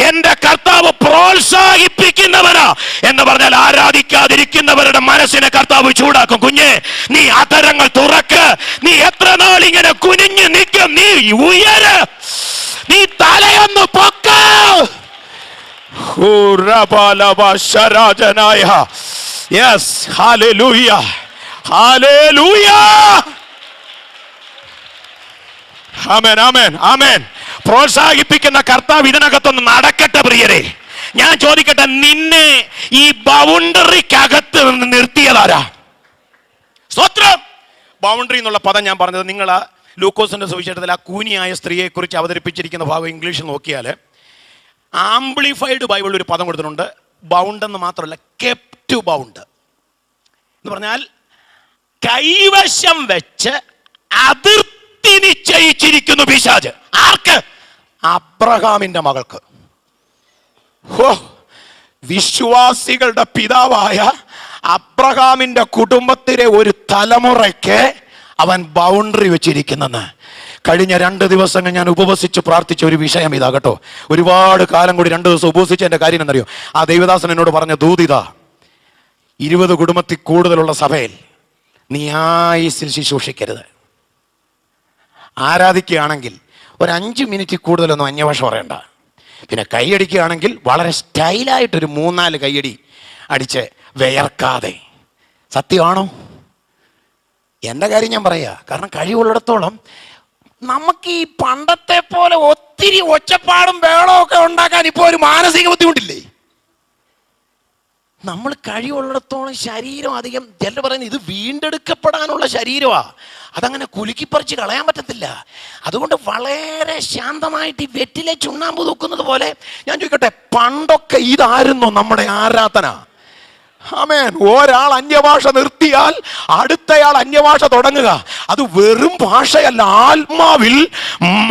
എൻ്റെ കർത്താവ് പ്രോത്സാഹിപ്പിക്കുന്നവനാ എന്ന് പറഞ്ഞാൽ ആരാധിക്കാതിരിക്കുന്നവരുടെ മനസ്സിനെ കർത്താവ് ചൂടാക്കും. കുഞ്ഞെ, നീ അധരങ്ങൾ തുറക്ക്. നീ എത്ര നാൾ ഇങ്ങനെ കുനിഞ്ഞു നിൽക്കും? നീ ഉയര്, നീ തലയൊന്ന് പൊക്ക. യെസ്, ഹല്ലേലൂയ, ഹല്ലേലൂയ, ആമേൻ, ആമേൻ, ആമേൻ. പ്രോത്സാഹിപ്പിക്കുന്ന കർത്താവ് ഇതിനകത്തൊന്ന് നടക്കട്ടെ പ്രിയരെ. ഞാൻ ചോദിക്കട്ടെ, നിന്നെ ഈ ബൗണ്ടറിക്കകത്ത് നിർത്തിയതാരാ? സ്തോത്രം. ബൗണ്ടറി എന്നുള്ള പദം ഞാൻ പറഞ്ഞത്, നിങ്ങൾ ആ ലൂക്കോസിന്റെ സുവിശേഷത്തിൽ ആ കൂനിയായ സ്ത്രീയെ കുറിച്ച് അവതരിപ്പിച്ചിരിക്കുന്ന ഭാഗം ഇംഗ്ലീഷിൽ നോക്കിയാൽ ആംപ്ലിഫൈഡ് ബൈബിളിൽ ഒരു പദം കൊടുത്തിട്ടുണ്ട്. ബൗണ്ട് എന്ന് മാത്രമല്ല, കെപ്റ്റ് ബൗണ്ട് എന്ന് പറഞ്ഞാൽ കൈവശം വെച്ച് അതിർത്തി നിശ്ചയിച്ചിരിക്കുന്നു പിശാച്. ആർക്ക്? അബ്രഹാമിന്റെ മകൾക്ക്. വിശ്വാസികളുടെ പിതാവായ അബ്രഹാമിന്റെ കുടുംബത്തിലെ ഒരു തലമുറയ്ക്ക് അവൻ ബൗണ്ടറി വെച്ചിരിക്കുന്നെന്ന്. കഴിഞ്ഞ 2 ദിവസങ്ങൾ ഞാൻ ഉപവസിച്ച് പ്രാർത്ഥിച്ച ഒരു വിഷയം ഇതാ കേട്ടോ. ഒരുപാട് കാലം കൂടി 2 ദിവസം ഉപവസിച്ച എൻ്റെ കാര്യം എന്നറിയോ? ആ ദൈവദാസൻ എന്നോട് പറഞ്ഞ ദൂതിത, 20 കുടുംബത്തിൽ കൂടുതലുള്ള സഭയിൽ നീ ആയുസ്സിൽ ശുശ്രൂഷിക്കരുത്. ആരാധിക്കുകയാണെങ്കിൽ ഒരു 5 മിനിറ്റ് കൂടുതലൊന്നും അന്യഭാഷ പറയണ്ട. പിന്നെ കൈയടിക്കുകയാണെങ്കിൽ വളരെ സ്റ്റൈലായിട്ടൊരു 3-4 കൈയടി അടിച്ച് വിയർക്കാതെ. സത്യമാണോ? എൻ്റെ കാര്യം ഞാൻ പറയാ. കാരണം കഴിവുള്ളിടത്തോളം നമുക്ക് ഈ പണ്ടത്തെ പോലെ ഒത്തിരി ഒച്ചപ്പാടും ബഹളവും ഒക്കെ ഉണ്ടാക്കാൻ ഇപ്പോൾ ഒരു മാനസിക ബുദ്ധിമുട്ടില്ലേ? നമ്മൾ കഴിവുള്ളിടത്തോളം ശരീരം അധികം, ചിലർ പറയുന്നത് ഇത് വീണ്ടെടുക്കപ്പെടാനുള്ള ശരീരമാണ്, അതങ്ങനെ കുലുക്കിപ്പറിച്ച് കളയാൻ പറ്റത്തില്ല. അതുകൊണ്ട് വളരെ ശാന്തമായിട്ട് ഈ വെറ്റിലെ ചുണ്ണാമ്പ് തൂക്കുന്നത് പോലെ ഞാൻ ചോദിക്കട്ടെ, പണ്ടൊക്കെ ഇതായിരുന്നു നമ്മുടെ ആരാധന. ആമേൻ. ഒരാൾ അന്യഭാഷ നിർത്തിയാൽ അടുത്തയാൾ അന്യഭാഷ തുടങ്ങുക. അത് വെറും ഭാഷയല്ല, ആത്മാവിൽ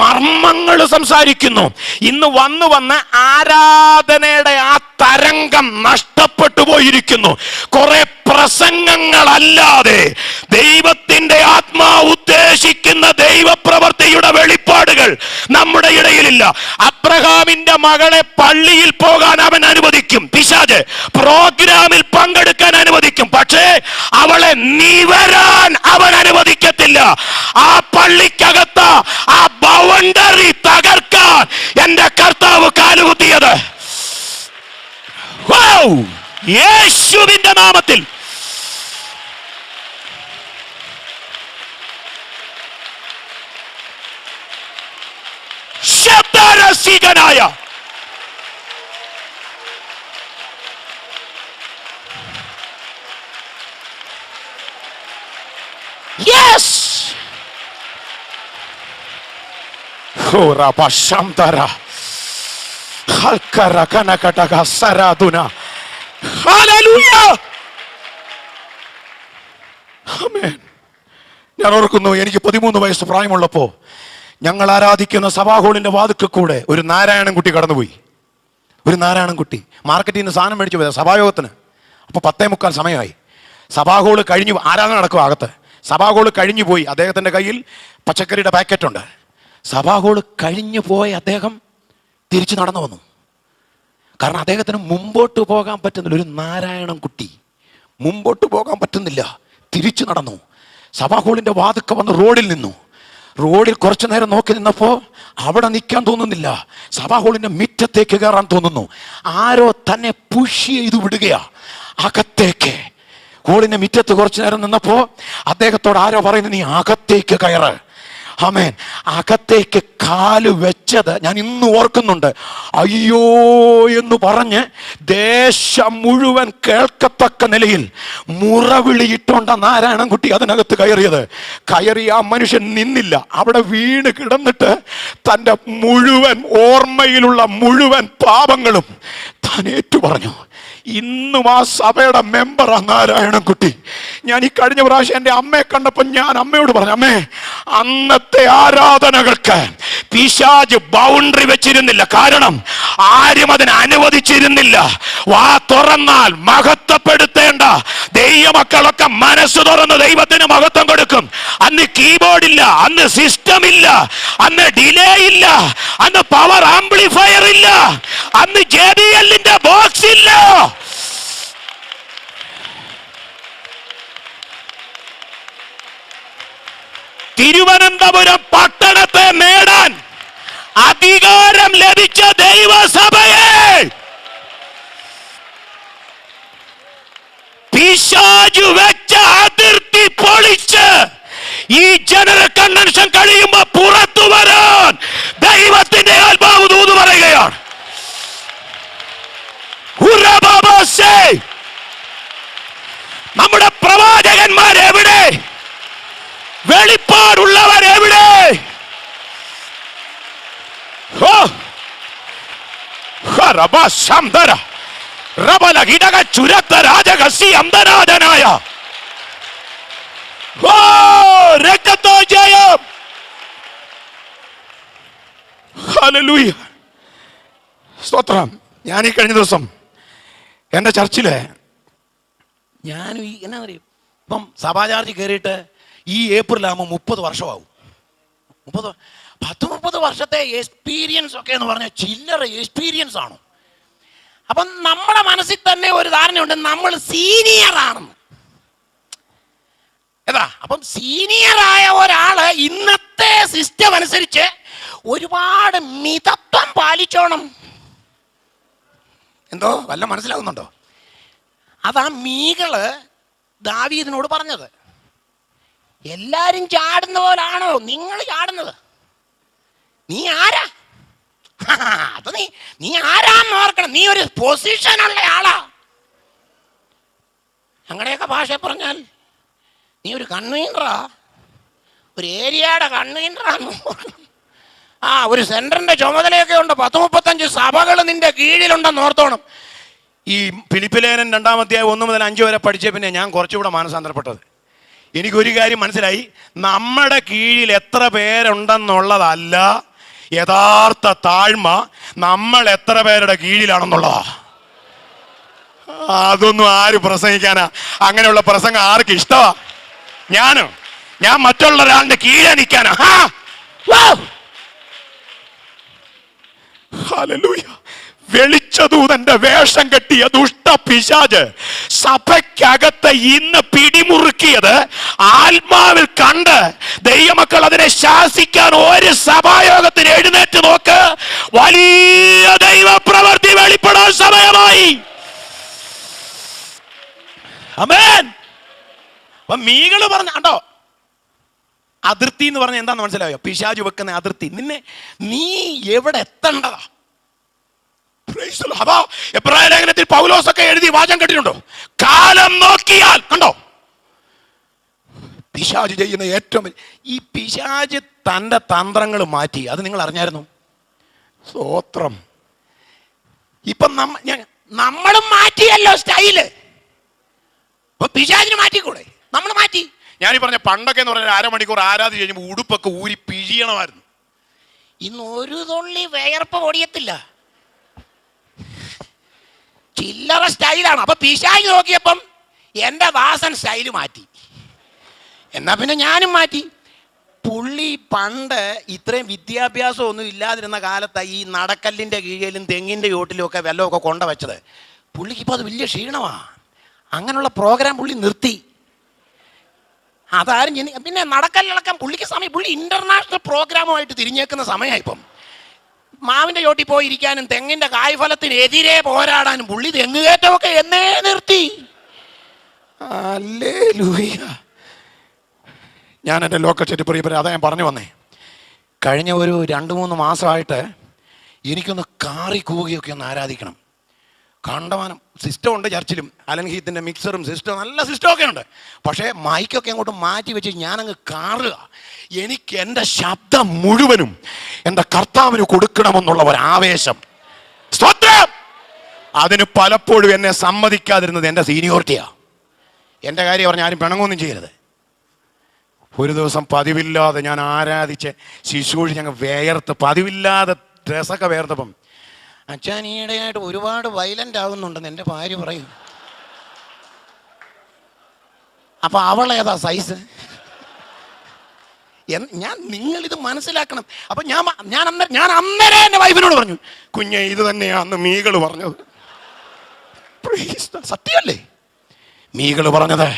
മർമ്മങ്ങൾ സംസാരിക്കുന്നു. ഇന്ന് വന്ന് ആരാധനയുടെ ആ തരംഗം നഷ്ടപ്പെട്ടു പോയിരിക്കുന്നു. കുറെ പ്രസംഗങ്ങളല്ലാതെ ദൈവത്തിന്റെ ആത്മാവ് ഉദ്ദേശിക്കുന്ന ദൈവപ്രവൃത്തിയുടെ വെളിപ്പാടുകൾ നമ്മുടെ ഇടയിലില്ല. അബ്രഹാമിന്റെ മകളെ പള്ളിയിൽ പോകാൻ അവൻ അനുവദിക്കും, പിശാച് പ്രോഗ്രാമിൽ പങ്കെടുക്കാൻ അനുവദിക്കും, പക്ഷേ അവളെ നിവരാൻ അവൻ അനുവദിക്കത്തില്ല. ആ പള്ളിക്കകത്ത് ആ ബൗണ്ടറി തകർക്കാൻ എന്റെ കർത്താവ് കാലുകുത്തിയത് യേശുവിന്റെ നാമത്തിൽ. ശബ്ദരസികനായ യെസ് ഹോറപശംതര ഹൽക്കര കനകടക സരാദുന. ഹല്ലേലൂയ, ആമേൻ. ഞാൻ ഓർക്കുന്നു, എനിക്ക് 13 വയസ്സ് പ്രായമുള്ളപ്പോൾ ഞങ്ങൾ ആരാധിക്കുന്ന സഭാഹോളിന്റെ വാതിൽക്കൽ കൂടെ ഒരു നാരായണൻകുട്ടി കടന്നുപോയി. ഒരു നാരായണൻകുട്ടി മാർക്കറ്റിൽ നിന്ന് സാധനം മേടിച്ചു പോയത് സഭായോഗത്തിന്. അപ്പോൾ 10:45 സമയമായി. സഭാഹോള് കഴിഞ്ഞു, ആരാധന നടക്കുക അകത്ത്. സഭാഹോള് കഴിഞ്ഞു പോയി, അദ്ദേഹത്തിൻ്റെ കയ്യിൽ പച്ചക്കറിയുടെ പാക്കറ്റുണ്ട്. സഭാഹോള് കഴിഞ്ഞു പോയ അദ്ദേഹം തിരിച്ചു നടന്നു വന്നു. കാരണം അദ്ദേഹത്തിന് മുമ്പോട്ട് പോകാൻ പറ്റുന്നില്ല. ഒരു നാരായണൻകുട്ടി മുമ്പോട്ട് പോകാൻ പറ്റുന്നില്ല, തിരിച്ചു നടന്നു. സഭാഹോളിൻ്റെ വാതിൽക്കൽ വന്ന് റോഡിൽ നിന്നു. റോഡിൽ കുറച്ചു നേരം നോക്കി നിന്നപ്പോൾ അവിടെ നിൽക്കാൻ തോന്നുന്നില്ല, സഭാഹോളിൻ്റെ മുറ്റത്തേക്ക് കയറാൻ തോന്നുന്നു. ആരോ തന്നെ പുഷ് ചെയ്ത് വിടുകയാ അകത്തേക്ക്. ഹോളിൻ്റെ മുറ്റത്ത് കുറച്ചു നേരം നിന്നപ്പോൾ അദ്ദേഹത്തോട് ആരോ പറയുന്നു, നീ അകത്തേക്ക് കയറ്. ആമേൻ. അകത്തേക്ക് കാല് വെച്ചത് ഞാൻ ഇന്ന് ഓർക്കുന്നുണ്ട്. അയ്യോ എന്ന് പറഞ്ഞ് ദേശം മുഴുവൻ കേൾക്കത്തക്ക നിലയിൽ മുറവിളിയിട്ടുണ്ട നാരായണൻകുട്ടി അതിനകത്ത് കയറിയത്. കയറി ആ മനുഷ്യൻ നിന്നില്ല, അവിടെ വീണ് കിടന്നിട്ട് തൻ്റെ മുഴുവൻ ഓർമ്മയിലുള്ള മുഴുവൻ പാപങ്ങളും താൻ ഏറ്റു പറഞ്ഞു. ഇന്നും ആ സഭയുടെ മെമ്പറാ നാരായണൻകുട്ടി. ഞാൻ ഈ കഴിഞ്ഞ പ്രാവശ്യം എൻ്റെ അമ്മയെ കണ്ടപ്പോൾ ഞാൻ അമ്മയോട് പറഞ്ഞു, അമ്മേ, അന്നത്തെ ആരാധനകൾക്ക് പിശാച് ബൗണ്ടറി വെച്ചിരുന്നില്ല. കാരണം ആരും അതിനെ അനുവദിച്ചിരുന്നില്ല. വാ തുറന്നാൽ മഹത്വപ്പെടുത്തേണ്ട ദൈവമക്കളൊക്കെ മനസ്സ് തുറന്ന് ദൈവത്തിന് മഹത്വം കൊടുക്കും. അന്ന് കീബോർഡ് ഇല്ല, അന്ന് സിസ്റ്റം ഇല്ല, അന്ന് ഡിലേ ഇല്ല, അന്ന് പവർ ആംപ്ലിഫയർ ഇല്ല, അന്ന് JBLന്റെ ബോക്സ് ഇല്ല. തിരുവനന്തപുരം പട്ടണത്തെ നേടാൻ അധികാരം ലഭിച്ച ദൈവസഭയെ പിശാചു വെച്ച അതിർത്തി പൊളിച്ച് ഈ ജനറൽ കൺവെൻഷൻ കഴിയുമ്പോ പുറത്തു വരാൻ ദൈവത്തിന്റെ ആത്മാവ് ദൂത് പറയുകയാണ്. നമ്മുടെ പ്രവാചകന്മാരെവിടെ? വെളിപ്പാടുള്ളവരെവിടെ? രാജകസി രക്തത്തോ ജയം. ഹല്ലേലൂയ, സ്തോത്രം. ഞാൻ ഈ കഴിഞ്ഞ ദിവസം എൻ്റെ ചർച്ചില് ഞാൻ എന്നാ പറയും, ഇപ്പം സഭാ ചാർജ് കയറിയിട്ട് ഈ ഏപ്രിലാകുമ്പോൾ 30 വർഷമാവും. 30 വർഷത്തെ എക്സ്പീരിയൻസ് ഒക്കെ എന്ന് പറഞ്ഞാൽ ചില്ലറ എക്സ്പീരിയൻസ് ആണോ? അപ്പം നമ്മുടെ മനസ്സിൽ തന്നെ ഒരു ധാരണയുണ്ട്, നമ്മൾ സീനിയർ ആണെന്ന്. ഏതാ? അപ്പം സീനിയറായ ഒരാള് ഇന്നത്തെ സിസ്റ്റം അനുസരിച്ച് ഒരുപാട് മിതത്വം പാലിച്ചോണം. എന്തോ വല്ല മനസ്സിലാകുന്നുണ്ടോ? അതാ മീകള് ദാവീദിനോട് പറഞ്ഞത്. എല്ലാരും ചാടുന്ന പോലാണോ നിങ്ങൾ ചാടുന്നത്? നീ ആരാ? അത് നീ ആരാന്ന് ഓർക്കണം. നീ ഒരു പൊസിഷനുള്ള ആളാ. ഞങ്ങളുടെയൊക്കെ ഭാഷ പറഞ്ഞാൽ നീ ഒരു കൺവീനറാ, ഒരു ഏരിയയുടെ കൺവീനറാന്ന് ഓർക്കണം. ഒരു സെന്ററിന്റെ ചുമതലയൊക്കെ ഉണ്ട്. 10-35 സഭകൾ നിന്റെ കീഴിലുണ്ടെന്ന് ഓർത്തോണം. ഈ ഫിലിപ്പിലേനൻ 2-ാം അധ്യായം 1 മുതൽ 5 വരെ പഠിച്ച പിന്നെ ഞാൻ കുറച്ചുകൂടെ മാനസാന്തരപ്പെട്ടത്. എനിക്കൊരു കാര്യം മനസ്സിലായി, നമ്മുടെ കീഴിൽ എത്ര പേരുണ്ടെന്നുള്ളതല്ല യഥാർത്ഥ താഴ്മ, നമ്മൾ എത്ര പേരുടെ കീഴിലാണെന്നുള്ളതാ. അതൊന്നും ആര് പ്രസംഗിക്കാനാ? അങ്ങനെയുള്ള പ്രസംഗം ആർക്ക് ഇഷ്ടമാ? ഞാൻ മറ്റുള്ള ഒരാളുടെ കീഴെ നിൽക്കാനാ? ഹല്ലേലൂയ. വെളിച്ചദൂതന്റെ വേഷം കെട്ടിയ ദുഷ്ട പിശാച് സഭയ്ക്കകത്ത് ഇന്ന് പിടിമുറുക്കിയത് ആത്മാവിൽ കണ്ട് ദൈവമക്കൾ അതിനെ ശാസിക്കാൻ ഒരു സഭായോഗത്തിന് എഴുന്നേറ്റ് നോക്ക്. വലിയ ദൈവപ്രവൃത്തി വെളിപ്പെടാൻ സമയമായി. ആമേൻ. അപ്പൊ മീകള് പറഞ്ഞോ, അതിർത്തി എന്ന് പറഞ്ഞാൽ എന്താന്ന് മനസ്സിലായോ? പിശാചു വെക്കുന്ന അതിർത്തി. നീ എവിടെ എത്തേണ്ടതാ? അതാ എബ്രായ ലേഖനത്തിൽ പൗലോസൊക്കെ എഴുതി വാചകം കേട്ടിട്ടുണ്ടോ? കാലം നോക്കിയാൽ കണ്ടോ പിശാച് ചെയ്യുന്ന ഏറ്റവും ഈ പിശാച് തന്റെ തന്ത്രങ്ങൾ മാറ്റി. അത് നിങ്ങൾ അറിഞ്ഞായിരുന്നു? സ്തോത്രം. ഇപ്പം നമ്മളും മാറ്റിയല്ലോ സ്റ്റൈല്. അപ്പൊ പിശാചിന് മാറ്റിക്കൂടെ? നമ്മൾ മാറ്റി. ഞാനീ പറഞ്ഞ പണ്ടൊക്കെ എന്ന് പറഞ്ഞാൽ 1/2 മണിക്കൂർ ആരാധന കഴിഞ്ഞപ്പോൾ ഉടുപ്പൊക്കെ ഊരി പിഴിയണമായിരുന്നു. ഇന്ന് ഒരു തുള്ളി വേർപ്പ് പൊടിയത്തില്ല, ചില്ലറ സ്റ്റൈലാണ്. അപ്പൊ പിശാച് നോക്കിയപ്പം എൻ്റെ ദാസൻ സ്റ്റൈല് മാറ്റി. എന്നാ പിന്നെ ഞാനും മാറ്റി. പുള്ളി പണ്ട് ഇത്രയും വിദ്യാഭ്യാസം ഒന്നും ഇല്ലാതിരുന്ന കാലത്ത് ഈ നടക്കല്ലിൻ്റെ കീഴിലും തെങ്ങിൻ്റെ ചോട്ടിലും ഒക്കെ വെല്ലമൊക്കെ കൊണ്ടുവച്ചത്. പുള്ളിക്ക് ഇപ്പോൾ അത് വലിയ ക്ഷീണമാ. അങ്ങനെയുള്ള പ്രോഗ്രാം പുള്ളി നിർത്തി. അതാരും പിന്നെ നടക്കലിളക്കാൻ പുള്ളിക്ക് സമയം. പുള്ളി ഇന്റർനാഷണൽ പ്രോഗ്രാമുമായിട്ട് തിരിഞ്ഞേക്കുന്ന സമയമായി. ഇപ്പം മാവിൻ്റെ ചോട്ടിൽ പോയിരിക്കാനും തെങ്ങിൻ്റെ കായ്ഫലത്തിനെതിരെ പോരാടാനും പുള്ളി തെങ്ങുകയറ്റമൊക്കെ എന്നേ നിർത്തി. ഹല്ലേലൂയ. ഞാൻ എൻ്റെ ലോക്കൽ ചെട്ടി പ്രിയപ്പെട്ട അതാ ഞാൻ പറഞ്ഞു വന്നേ. കഴിഞ്ഞ ഒരു 2-3 മാസമായിട്ട് എനിക്കൊന്ന് കാറി കൂവുകയൊക്കെ ഒന്ന് ആരാധിക്കണം. കണ്ടമാനം സിസ്റ്റം ഉണ്ട് ചർച്ചിലും. അലൻ ഹീത്തിൻ്റെ മിക്സറും സിസ്റ്റം, നല്ല സിസ്റ്റമൊക്കെ ഉണ്ട്. പക്ഷേ മൈക്കൊക്കെ അങ്ങോട്ട് മാറ്റി വെച്ച് ഞാനങ്ങ് കാറുക. എനിക്ക് എൻ്റെ ശബ്ദം മുഴുവനും എൻ്റെ കർത്താവിന് കൊടുക്കണമെന്നുള്ള ഒരാവേശം. സ്തോത്രം. അതിന് പലപ്പോഴും എന്നെ സമ്മതിക്കാതിരുന്നത് എൻ്റെ സീനിയോറിറ്റിയാ. എൻ്റെ കാര്യം പറഞ്ഞാൽ ആരും പിണങ്ങൊന്നും ചെയ്യരുത്. ഒരു ദിവസം പതിവില്ലാതെ ഞാൻ ആരാധിച്ച് ശിശുവഴി ഞങ്ങൾ വേർത്ത്, പതിവില്ലാതെ ഡ്രസ്സൊക്കെ വേർത്തപ്പം, അച്ഛൻ ഈയിടെയായിട്ട് ഒരുപാട് വയലൻ്റ് ആകുന്നുണ്ടെന്ന് എൻ്റെ ഭാര്യ പറയും. അപ്പൊ അവളേതാ സൈസ്? നിങ്ങളിത് മനസ്സിലാക്കണം. അപ്പൊ ഞാൻ അന്നേരം എൻ്റെ വൈഫിനോട് പറഞ്ഞു, കുഞ്ഞെ ഇത് തന്നെയാ അന്ന് മീകൾ പറഞ്ഞത്. സത്യമല്ലേ മീകൾ പറഞ്ഞത്?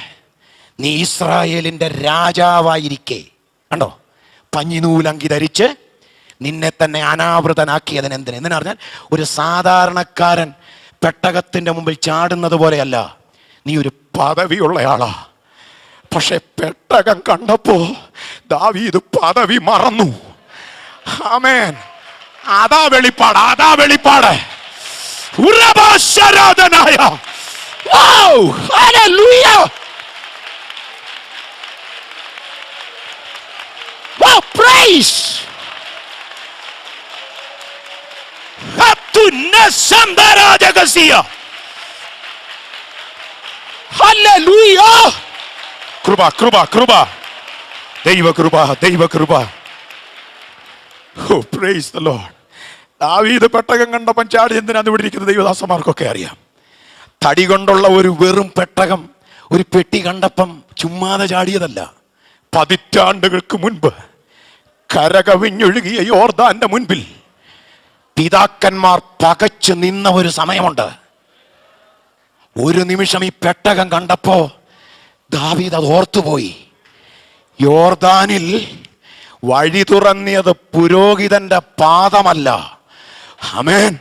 നീ ഇസ്രായേലിന്റെ രാജാവായിരിക്കെ, കണ്ടോ, പഞ്ഞിനൂലങ്കി ധരിച്ച് നിന്നെ തന്നെ അനാവൃതനാക്കിയതിന് എന്തിന്? എന്തിനാ പറഞ്ഞാൽ ഒരു സാധാരണക്കാരൻ പെട്ടകത്തിന്റെ മുമ്പിൽ ചാടുന്നത് പോലെയല്ല, നീ ഒരു പദവിയുള്ളയാളാ. പക്ഷെ പെട്ടകം കണ്ടപ്പോ ദാവീദ് പദവി മറന്നു. ആമേൻ. അതാ വെളിപ്പാട്, അതാ വെളിപ്പാട്. ഉറവാശരാധനായ ഹല്ലേലൂയ. Praise. Hallelujah. കൃപ കൃപ കൃപ, ദൈവ കൃപ, ദൈവ കൃപ. Oh, praise the Lord. ദാവീദ് പെട്ടകം കണ്ടപ്പം ചാടി. എന്തിനാണ് ഇവിടെ ഇരിക്കുന്ന ദൈവദാസന്മാർക്കൊക്കെ അറിയാം. തടി കൊണ്ടുള്ള ഒരു വെറും പെട്ടകം, ഒരു പെട്ടി കണ്ടപ്പം ചുമ്മാതെ ചാടിയതല്ല. പതിറ്റാണ്ടുകൾക്ക് മുൻപ് കരകവിഞ്ഞൊഴുകിയ യോർദാന്റെ മുൻപിൽ പിതാക്കന്മാർ പകച്ചു നിന്ന ഒരു സമയമുണ്ട്. ഒരു നിമിഷം ഈ പെട്ടകം കണ്ടപ്പോ ദാവീദ് അത് ഓർത്തുപോയി. യോർദാനിൽ വഴി തുറന്നിയത് പുരോഹിതന്റെ പാദമല്ല. ആമേൻ.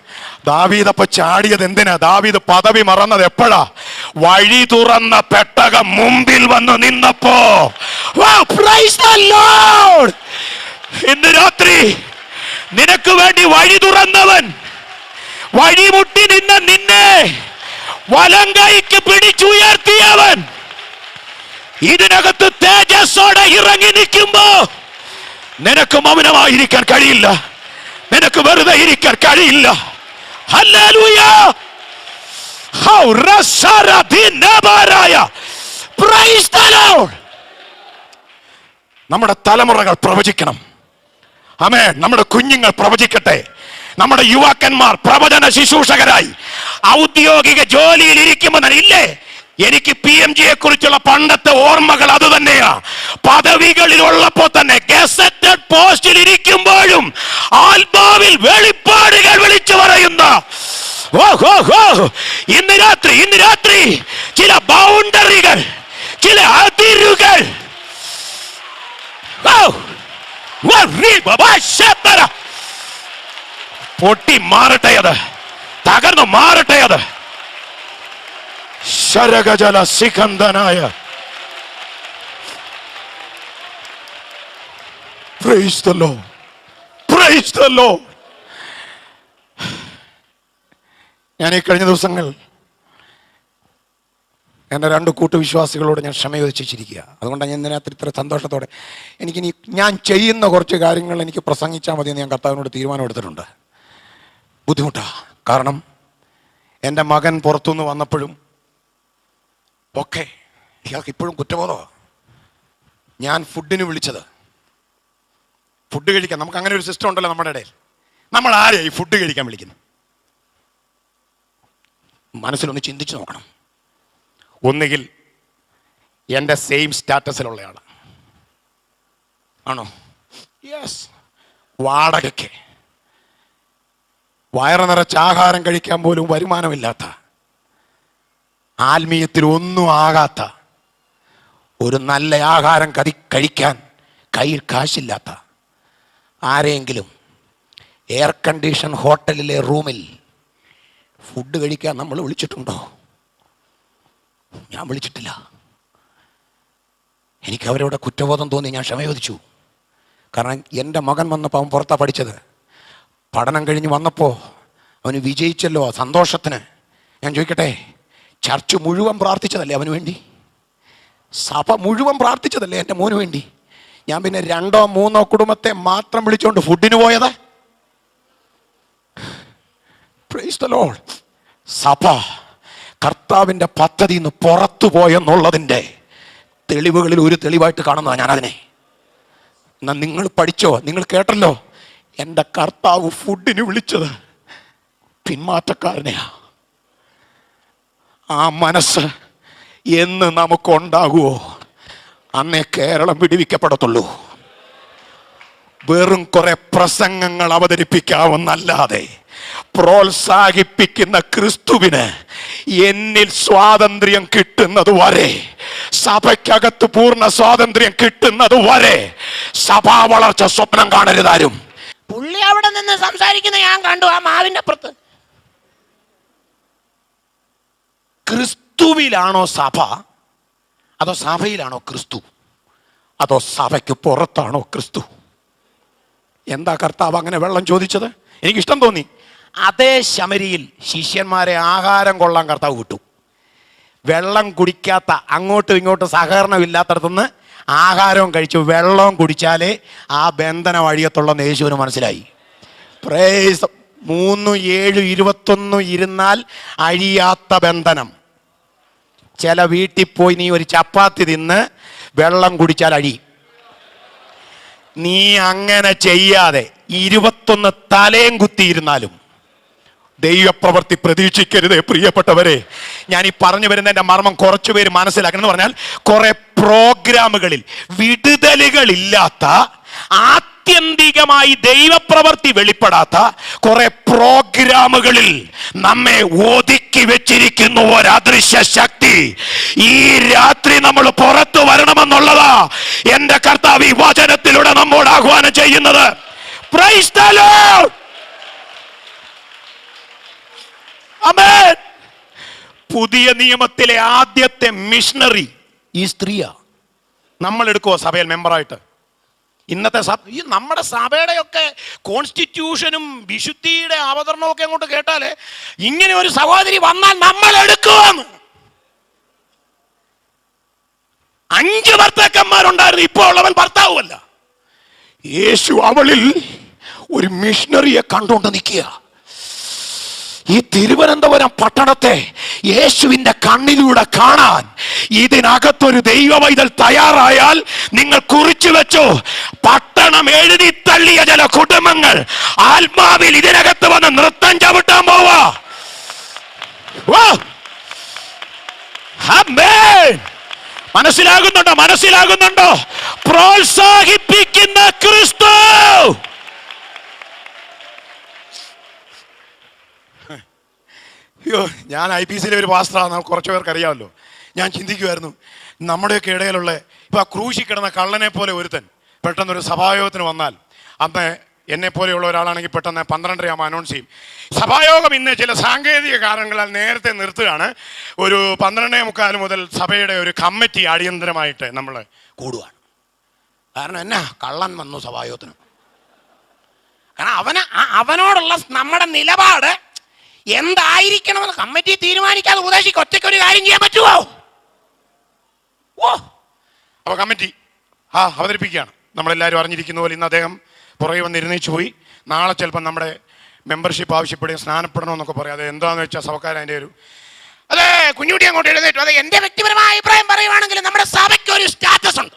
ദാവീദ് അപ്പൊ ചാടിയത് എന്തിനാ? ദാവീദ് പദവി മറന്നത് എപ്പോഴാ? വഴി തുറന്ന പെട്ടകം മുമ്പിൽ വന്ന് നിന്നപ്പോ. Praise the Lord. ഇന്ന് രാത്രി നിനക്ക് വേണ്ടി വഴി തുറന്നവൻ, വഴിമുട്ടി നിന്ന നിന്നെ വലങ്കൈക്ക് പിടിച്ചുയർത്തിയവൻ ഇതിനകത്ത് തേജസ്സോടെ ഇറങ്ങി നിൽക്കുമ്പോ നിനക്ക് മൗനമായിരിക്കാൻ കഴിയില്ല, നിനക്ക് വെറുതെ ഇരിക്കാൻ കഴിയില്ല. ഹല്ലേലൂയ. Praise the Lord. നമ്മുടെ തലമുറകൾ പ്രവചിക്കണം. ആമേൻ. നമ്മുടെ കുഞ്ഞുങ്ങൾ പ്രവചിക്കട്ടെ. നമ്മുടെ യുവാക്കന്മാർ പ്രവചന ശുശ്രൂഷകരായി ഔദ്യോഗിക ജോലിയിൽ ഇരിക്കുമ്പോൾ ഇല്ലേ, എനിക്ക് PMGയെ കുറിച്ചുള്ള പണ്ടത്തെ ഓർമ്മകൾ അത് തന്നെയാ. പദവികളിൽ ഉള്ളപ്പോ തന്നെ, ഗസറ്റഡ് പോസ്റ്റിൽ ഇരിക്കുമ്പോഴും ആത്മാവിൽ വെളിപ്പാടുകൾ വിളിച്ചു പറയുന്ന ഇന്ന് രാത്രി ചില ബൗണ്ടറികൾ, ചില അതിരുകൾ പൊട്ടി മാറട്ടെ, അത് തകർന്നു മാറട്ടെ. അത് ശരഗജല സിഖന്ധനായ. Praise the Lord. Praise the Lord. ഞാൻ ഈ കഴിഞ്ഞ ദിവസങ്ങൾ എൻ്റെ 2 കൂട്ടുവിശ്വാസികളോട് ഞാൻ ക്ഷമ ചോദിച്ചിരിക്കുക. അതുകൊണ്ടാണ് ഞാൻ ഇതിനകത്ത് ഇത്ര സന്തോഷത്തോടെ എനിക്കിനി ഞാൻ ചെയ്യുന്ന കുറച്ച് കാര്യങ്ങൾ എനിക്ക് പ്രസംഗിച്ചാൽ മതിയെന്ന് ഞാൻ കർത്താവിനോട് തീരുമാനമെടുത്തിട്ടുണ്ട്. ബുദ്ധിമുട്ടാണ്. കാരണം എൻ്റെ മകൻ പുറത്തുനിന്ന് വന്നപ്പോഴും ഒക്കെ ഇയാൾക്ക് ഇപ്പോഴും കുറ്റബോധമാണ്. ഞാൻ ഫുഡിന് വിളിച്ചത്, ഫുഡ് കഴിക്കാൻ. നമുക്ക് അങ്ങനെ ഒരു സിസ്റ്റം ഉണ്ടല്ലോ നമ്മുടെ ഇടയിൽ. നമ്മൾ ആരെയാ ഈ ഫുഡ് കഴിക്കാൻ വിളിക്കുന്നത്? മനസ്സിലൊന്ന് ചിന്തിച്ചു നോക്കണം. ഒന്നുകിൽ എൻ്റെ സെയിം സ്റ്റാറ്റസിലുള്ള ആണോ? യെസ്. വാടകയ്ക്ക് വയറ് നിറച്ച് ആഹാരം കഴിക്കാൻ പോലും വരുമാനമില്ലാത്ത, ആത്മീയത്തിൽ ഒന്നും ആകാത്ത, ഒരു നല്ല ആഹാരം കഴിക്കാൻ കയ്യിൽ കാശില്ലാത്ത ആരെങ്കിലും എയർ കണ്ടീഷൻ ഹോട്ടലിലെ റൂമിൽ ഫുഡ് കഴിക്കാൻ നമ്മൾ വിളിച്ചിട്ടുണ്ടോ? ഞാൻ വിളിച്ചിട്ടില്ല. എനിക്ക് അവരോട് കുറ്റബോധം തോന്നി. ഞാൻ ക്ഷമ ചോദിച്ചു. കാരണം എൻ്റെ മകൻ വന്നപ്പോൾ അവൻ പുറത്താണ് പഠിച്ചത്. പഠനം കഴിഞ്ഞ് വന്നപ്പോൾ അവന് വിജയിച്ചല്ലോ, സന്തോഷത്തിന്. ഞാൻ ചോദിക്കട്ടെ, ചർച്ച് മുഴുവൻ പ്രാർത്ഥിച്ചതല്ലേ അവന് വേണ്ടി? സഭ മുഴുവൻ പ്രാർത്ഥിച്ചതല്ലേ എൻ്റെ മോന് വേണ്ടി? ഞാൻ പിന്നെ 2 or 3 കുടുംബത്തെ മാത്രം വിളിച്ചുകൊണ്ട് ഫുഡിന് പോയത്? Praise the Lord. സഭ കർത്താവിൻ്റെ പദ്ധതി നിന്ന് പുറത്തു പോയെന്നുള്ളതിൻ്റെ തെളിവുകളിൽ ഒരു തെളിവായിട്ട് കാണുന്നതാണ് ഞാനതിനെ. എന്നാൽ നിങ്ങൾ പഠിച്ചോ, നിങ്ങൾ കേട്ടല്ലോ, എൻ്റെ കർത്താവ് ഫുഡിന് വിളിച്ചത് പിന്മാറ്റക്കാരനെയാ. ആ മനസ്സ് എന്ന് നമുക്കുണ്ടാകുമോ അന്നേ കേരളം വിടുവിക്കപ്പെടത്തുള്ളൂ. വെറും കുറെ പ്രസംഗങ്ങൾ അവതരിപ്പിക്കാവുന്നല്ലാതെ പ്രോത്സാഹിപ്പിക്കുന്ന ക്രിസ്തുവിന് എന്നിൽ സ്വാതന്ത്ര്യം കിട്ടുന്നത് വരെ, സഭയ്ക്കകത്ത് പൂർണ്ണ സ്വാതന്ത്ര്യം കിട്ടുന്നത് വരെ സഭാ വളർച്ച സ്വപ്നം കാണരുതാരും. പുള്ളി അവിടെ നിന്ന് സംസാരിക്കുന്ന ഞാൻ കണ്ടു ആ മാവിന്റെ അപ്പുറത്ത്. ക്രിസ്തുവിലാണോ സഭ, അതോ സഭയിലാണോ ക്രിസ്തു, അതോ സഭയ്ക്ക് പുറത്താണോ ക്രിസ്തു? എന്താ കർത്താവ് അങ്ങനെ വെള്ളം ചോദിച്ചത്? എനിക്കിഷ്ടം തോന്നി. അതേ ശമരിയിൽ ശിഷ്യന്മാരെ ആഹാരം കൊള്ളാൻ കർത്താവ് വിട്ടു. വെള്ളം കുടിക്കാത്ത, അങ്ങോട്ടും ഇങ്ങോട്ടും സഹകരണമില്ലാത്തടത്തുനിന്ന് ആഹാരവും കഴിച്ചു വെള്ളവും കുടിച്ചാലേ ആ ബന്ധനം അഴിയത്തുള്ളെന്ന് യേശുവിന് മനസ്സിലായി. പ്രൈസ്. 3, 7, 21 ഇരുന്നാൽ അഴിയാത്ത ബന്ധനം. ചില വീട്ടിൽ പോയി നീ ഒരു ചപ്പാത്തി തിന്ന് വെള്ളം കുടിച്ചാൽ അഴി. നീ അങ്ങനെ ചെയ്യാതെ 21 തലയും കുത്തിയിരുന്നാലും ദൈവപ്രവൃത്തി പ്രതീക്ഷിക്കരുതേ പ്രിയപ്പെട്ടവരെ. ഞാൻ ഈ പറഞ്ഞു വരുന്നതിന്റെ മർമ്മം കുറച്ചു പേര് മനസ്സിലാക്കണം. എന്ന് പറഞ്ഞാൽ കുറെ പ്രോഗ്രാമുകളിൽ വിടുതലുകളില്ലാത്ത, ആത്യന്തികമായി ദൈവപ്രവൃത്തി വെളിപ്പെടാത്ത കുറെ പ്രോഗ്രാമുകളിൽ നമ്മെ ഒതുക്കി വെച്ചിരിക്കുന്നു ഒരദൃശ്യ ശക്തി. ഈ രാത്രി നമ്മൾ പുറത്തു വരണമെന്നുള്ളതാ എന്റെ കർത്താവ് ഈ വചനത്തിലൂടെ നമ്മോട് ആഹ്വാനം ചെയ്യുന്നത്. Praise the lord. ആമേൻ. പുതിയ നിയമത്തിലെ ആദ്യത്തെ മിഷണറി ഈ സ്ത്രീയാ. നമ്മൾ എടുക്കുവോ സഭയിൽ മെമ്പറായിട്ട്? ഇന്നത്തെ ഈ നമ്മുടെ സഭയുടെയൊക്കെ കോൺസ്റ്റിറ്റ്യൂഷനും വിശുദ്ധിയുടെ അവതരണവും ഒക്കെ അങ്ങോട്ട് കേട്ടാലേ ഇങ്ങനെ ഒരു സഹോദരി വന്നാൽ നമ്മൾ എടുക്കുവാന്ന്. 5 ഭർത്താക്കന്മാരുണ്ടായിരുന്നു, ഇപ്പോൾ ഉള്ളവൻ ഭർത്താവുമല്ല. യേശു അവളിൽ ഒരു മിഷണറിയെ കണ്ടുകൊണ്ട് നിൽക്കുക. ഈ തിരുവനന്തപുരം പട്ടണത്തെ യേശുവിന്റെ കണ്ണിലൂടെ കാണാൻ ഇതിനകത്തൊരു ദൈവവൈതൽ തയ്യാറായാൽ നിങ്ങൾ കുറിച്ചു വെച്ചോ, പട്ടണം എഴുതി തള്ളിയ ചില കുടുംബങ്ങൾ ആത്മാവിൽ ഇതിനകത്ത് വന്ന് നൃത്തം ചവിട്ടാൻ പോവാ. മനസ്സിലാകുന്നുണ്ടോ? മനസ്സിലാകുന്നുണ്ടോ? പ്രോത്സാഹിപ്പിക്കുന്ന ക്രിസ്തു. അയ്യോ, ഞാൻ IPCയിലെ ഒരു പാസ്റ്ററാണ്, കുറച്ച് പേർക്ക് അറിയാമല്ലോ. ഞാൻ ചിന്തിക്കുമായിരുന്നു, നമ്മുടെയൊക്കെ ഇടയിലുള്ള ഇപ്പൊ ആ ക്രൂശി കിടന്ന കള്ളനെ പോലെ ഒരുത്തൻ പെട്ടെന്നൊരു സഭായോഗത്തിന് വന്നാൽ, അന്ന് എന്നെ പോലെയുള്ള ഒരാളാണെങ്കിൽ പെട്ടെന്ന് 12:30 ആകുമ്പോൾ അനൗൺസ് ചെയ്യും. സഭായോഗം ഇന്ന് ചില സാങ്കേതിക കാരണങ്ങളാൽ നേരത്തെ നിർത്തുകയാണ്. ഒരു 12:45 മുതൽ സഭയുടെ ഒരു കമ്മിറ്റി അടിയന്തരമായിട്ട് നമ്മൾ കൂടുകയാണ്. കാരണം എന്നാ, കള്ളൻ വന്നു സഭായോഗത്തിന്. കാരണം അവനോടുള്ള നമ്മുടെ നിലപാട് എന്തായിരിക്കണമെന്ന് കമ്മിറ്റി തീരുമാനിക്കാതെ ഉപദേശിക്ക് ഒറ്റയ്ക്ക് ഒരു കാര്യം ചെയ്യാൻ പറ്റുമോ? അപ്പൊ കമ്മിറ്റി അവതരിപ്പിക്കുകയാണ്. നമ്മളെല്ലാവരും അറിഞ്ഞിരിക്കുന്ന പോലെ ഇന്ന് അദ്ദേഹം പുറകെ വന്ന് ഇരുന്നേച്ചു പോയി. നാളെ ചിലപ്പോൾ നമ്മുടെ മെമ്പർഷിപ്പ് ആവശ്യപ്പെടുകയും സ്നാനപ്പെടണമെന്നൊക്കെ പറയും. അത് എന്താണെന്ന് വെച്ചാൽ സഭക്കാരൻ അതിൻ്റെ ഒരു അതെ കുഞ്ഞുകുട്ടി അങ്ങോട്ട് എഴുന്നേറ്റു. അത് എൻ്റെ വ്യക്തിപരമായ അഭിപ്രായം പറയുവാണെങ്കിൽ നമ്മുടെ സഭയ്ക്ക് ഒരു സ്റ്റാറ്റസ് ഉണ്ട്.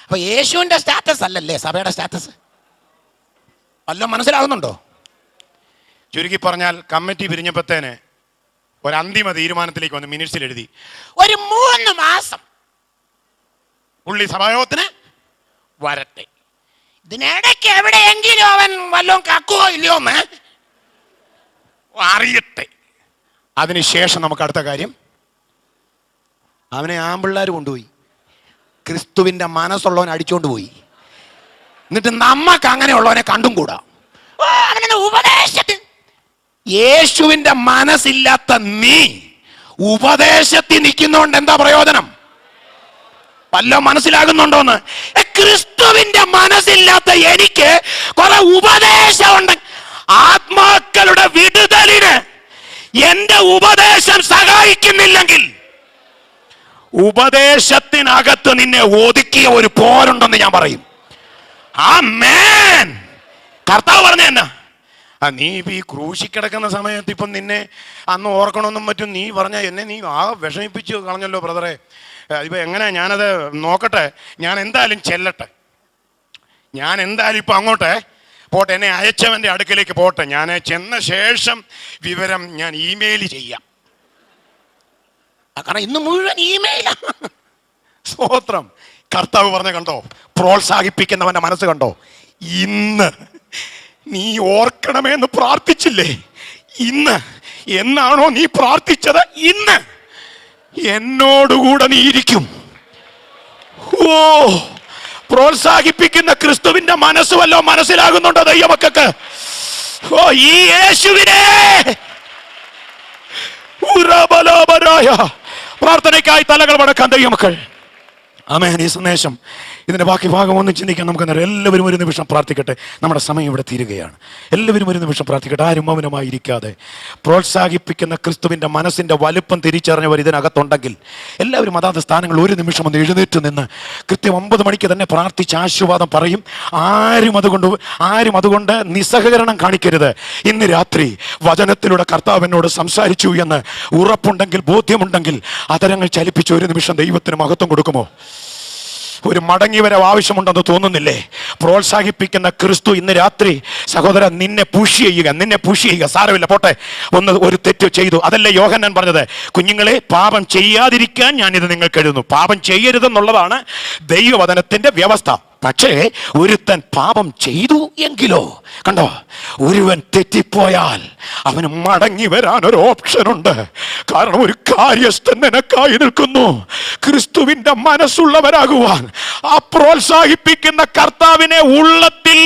അപ്പൊ യേശുവിൻ്റെ സ്റ്റാറ്റസ് അല്ലല്ലേ സഭയുടെ സ്റ്റാറ്റസ്? വല്ലതും മനസ്സിലാകുന്നുണ്ടോ? ചുരുക്കി പറഞ്ഞാൽ കമ്മിറ്റി പിരിഞ്ഞപ്പോഴത്തേന് ഒരു അന്തിമ തീരുമാനത്തിലേക്ക് വന്ന് മിനിറ്റ്സിൽ എഴുതി, ഒരു 3 മാസം പുള്ളി സഭായോഗത്തിന് വരട്ടെ. ഇതിനിടയ്ക്ക് എവിടെയെങ്കിലും അവൻ വല്ലതും കക്കുവോ ഇല്ലയോ എന്ന് അറിയട്ടെ. അതിനുശേഷം നമുക്ക് അടുത്ത കാര്യം, അവനെ ആമ്പിള്ളേർ കൊണ്ടുപോയി ക്രിസ്തുവിന്റെ മനസ്സുള്ളവൻ അടിച്ചോണ്ട് പോയി. എന്നിട്ട് നമ്മക്ക് അങ്ങനെയുള്ളവനെ കണ്ടും കൂടാ. ഉപദേശത്തിൽ യേശുവിന്റെ മനസ്സില്ലാത്ത നീ ഉപദേശത്തിൽ നിൽക്കുന്നോണ്ട് എന്താ പ്രയോജനം? വല്ലതും മനസ്സിലാകുന്നുണ്ടോന്ന്? ക്രിസ്തുവിന്റെ മനസ്സില്ലാത്ത എനിക്ക് കുറെ ഉപദേശമുണ്ട്. ആത്മാക്കളുടെ വിടുതലിന് എന്റെ ഉപദേശം സഹായിക്കുന്നില്ലെങ്കിൽ ഉപദേശത്തിനകത്ത് നിന്നെ ഒതുക്കിയ ഒരു പോരുണ്ടെന്ന് ഞാൻ പറയും. ആമേൻ. കർത്താവ് പറഞ്ഞ എന്നാ, നീ ഇപ്പം ഈ ക്രൂശി കിടക്കുന്ന സമയത്ത് ഇപ്പം നിന്നെ അന്ന് ഓർക്കണമെന്നും മറ്റും നീ പറഞ്ഞ എന്നെ നീ വിഷമിപ്പിച്ച് കളഞ്ഞല്ലോ ബ്രദറെ. ഇപ്പം എങ്ങനെ ഞാനത് നോക്കട്ടെ, ഞാൻ എന്തായാലും ചെല്ലട്ടെ, ഞാൻ എന്തായാലും ഇപ്പം അങ്ങോട്ടെ പോട്ടെ, എന്നെ അയച്ചവൻ്റെ അടുക്കലേക്ക് പോട്ടെ, ഞാൻ ചെന്ന ശേഷം വിവരം ഞാൻ ഇമെയിൽ ചെയ്യാം. കാരണം ഇന്ന് മുഴുവൻ ഇമെയിലാ. സ്തോത്രം. കർത്താവ് പറഞ്ഞ കണ്ടോ, പ്രോത്സാഹിപ്പിക്കുന്നവന്റെ മനസ്സ് കണ്ടോ. ഇന്ന് നീ ഓർക്കണമേ എന്ന് പ്രാർത്ഥിച്ചില്ലേ, ഇന്ന് എന്നാണോ നീ പ്രാർത്ഥിച്ചത്, ഇന്ന് എന്നോടുകൂടെ നീ ഇരിക്കും. ഓ, പ്രോത്സാഹിപ്പിക്കുന്ന ക്രിസ്തുവിന്റെ മനസ്സ് വല്ലോ മനസ്സിലാകുന്നുണ്ടോ ദൈവമക്കൾക്ക്? ഓ, ഈ യേശുവിനെ പ്രാർത്ഥനയ്ക്കായി തലകൾ വടക്കാൻ ദൈവമക്കൾ. ആമേൻ. ഈ സന്ദേശം ഇതിന്റെ ബാക്കി ഭാഗം ഒന്നും ചിന്തിക്കാൻ നമുക്ക് എല്ലാവരും ഒരു നിമിഷം പ്രാർത്ഥിക്കട്ടെ. നമ്മുടെ സമയം ഇവിടെ തീരുകയാണ്. എല്ലാവരും ഒരു നിമിഷം പ്രാർത്ഥിക്കട്ടെ. ആരും മൗനമായിരിക്കാതെ. പ്രോത്സാഹിപ്പിക്കുന്ന ക്രിസ്തുവിന്റെ മനസ്സിന്റെ വലുപ്പം തിരിച്ചറിഞ്ഞവർ ഇതിനകത്തുണ്ടെങ്കിൽ എല്ലാവരും അതാത് സ്ഥാനങ്ങൾ ഒരു നിമിഷം ഒന്ന് എഴുന്നേറ്റ് നിന്ന് കൃത്യം 9 മണിക്ക് തന്നെ പ്രാർത്ഥിച്ച് ആശീർവാദം പറയും. ആരും അതുകൊണ്ട് നിസ്സഹകരണം കാണിക്കരുത്. ഇന്ന് രാത്രി വചനത്തിലൂടെ കർത്താവിനോട് സംസാരിച്ചു എന്ന് ഉറപ്പുണ്ടെങ്കിൽ, ബോധ്യമുണ്ടെങ്കിൽ അതരങ്ങൾ ചലിപ്പിച്ച് ഒരു നിമിഷം ദൈവത്തിന് മഹത്വം കൊടുക്കുമോ? ഒരു മടങ്ങിവരവ് ആവശ്യമുണ്ടെന്ന് തോന്നുന്നില്ലേ? പ്രോത്സാഹിപ്പിക്കുന്ന ക്രിസ്തു ഇന്ന് രാത്രി സഹോദരൻ നിന്നെ പുഷ് ചെയ്യുക. സാരമില്ല, പോട്ടെ, ഒരു തെറ്റ് ചെയ്തു, അതല്ലേ യോഹന്നാൻ പറഞ്ഞത്? കുഞ്ഞുങ്ങളെ, പാപം ചെയ്യാതിരിക്കാൻ ഞാനിത് നിങ്ങൾക്ക് എഴുതുന്നു. പാപം ചെയ്യരുതെന്നുള്ളതാണ് ദൈവവചനത്തിന്റെ വ്യവസ്ഥ. പക്ഷേ ഒരുത്തൻ പാപം ചെയ്തു എങ്കിലോ, കണ്ടോ, ഒരുവൻ തെറ്റിപ്പോയാൽ അവന് മടങ്ങി വരാൻ ഒരു ഓപ്ഷൻ ഉണ്ട്. കാരണം ഒരു കാര്യസ്ഥൻ നിനക്കായി നിൽക്കുന്നു. ക്രിസ്തുവിന്റെ മനസ്സുള്ളവരാകുവാൻ, ആ പ്രോത്സാഹിപ്പിക്കുന്ന കർത്താവിനെ ഉള്ളത്തിൽ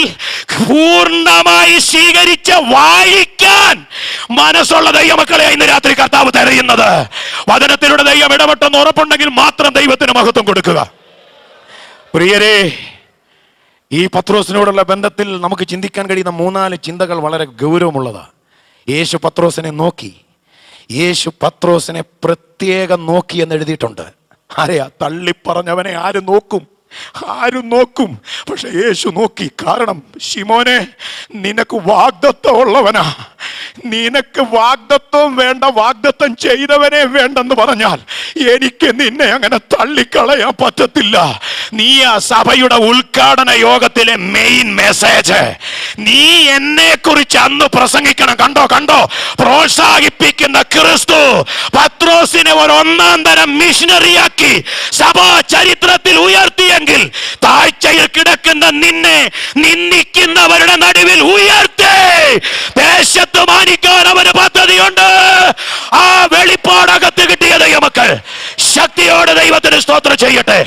പൂർണ്ണമായി സ്വീകരിച്ച് വായിക്കാൻ മനസ്സുള്ള ദൈവമക്കളെ ഇന്ന് രാത്രി കർത്താവ് തിരയുന്നത്. വചനത്തിലൂടെ ദൈവം ഇടപെട്ടെന്ന് ഉറപ്പുണ്ടെങ്കിൽ മാത്രം ദൈവത്തിന് മഹത്വം കൊടുക്കുക. പ്രിയരേ, ഈ പത്രോസിനോടുള്ള ബന്ധത്തിൽ നമുക്ക് ചിന്തിക്കാൻ കഴിയുന്ന 3-4 ചിന്തകൾ വളരെ ഗൗരവമുള്ളതാണ്. യേശു പത്രോസിനെ പ്രത്യേകം നോക്കി എന്ന് എഴുതിയിട്ടുണ്ട്. ആരെയാ? തള്ളിപ്പറഞ്ഞവനെ ആരും നോക്കും, പക്ഷെ യേശു നോക്കി. കാരണം ശിമോനെ, നിനക്ക് വാഗ്ദത്തം ഉള്ളവനാ. നിനക്ക് വാഗ്ദത്വം വേണ്ട, വാഗ്ദത്തം ചെയ്തവനെ വേണ്ടെന്ന് പറഞ്ഞാൽ എനിക്ക് നിന്നെ അങ്ങനെ തള്ളിക്കളയാൻ പറ്റത്തില്ല. നീ ആ സഭയുടെ ഉദ്ഘാടന യോഗത്തിലെ മെയിൻ മെസ്സേജ് നീ എന്നെ കുറിച്ച് അന്ന് പ്രസംഗിക്കണം. കണ്ടോ, പ്രോത്സാഹിപ്പിക്കുന്ന ക്രിസ്തു പത്രോസിനെ ഒരു 1-ാം തരം മിഷനറിയാക്കി സഭാ ചരിത്രത്തിൽ ഉയർത്തിയെങ്കിൽ താഴ്ചയിൽ കിടക്കുന്ന നിന്നെ നിന്ദിക്കുന്നവരുടെ നടുവിൽ ഉയർത്തി ദേശത്ത് മാനിക്കാൻ അവന് പദ്ധതിയുണ്ട്. ആ വെളിപ്പാടകത്ത് കിട്ടിയ ദൈവമക്കൾ ശക്തിയോടെ ദൈവത്തിന് സ്തോത്രം ചെയ്യട്ടെ.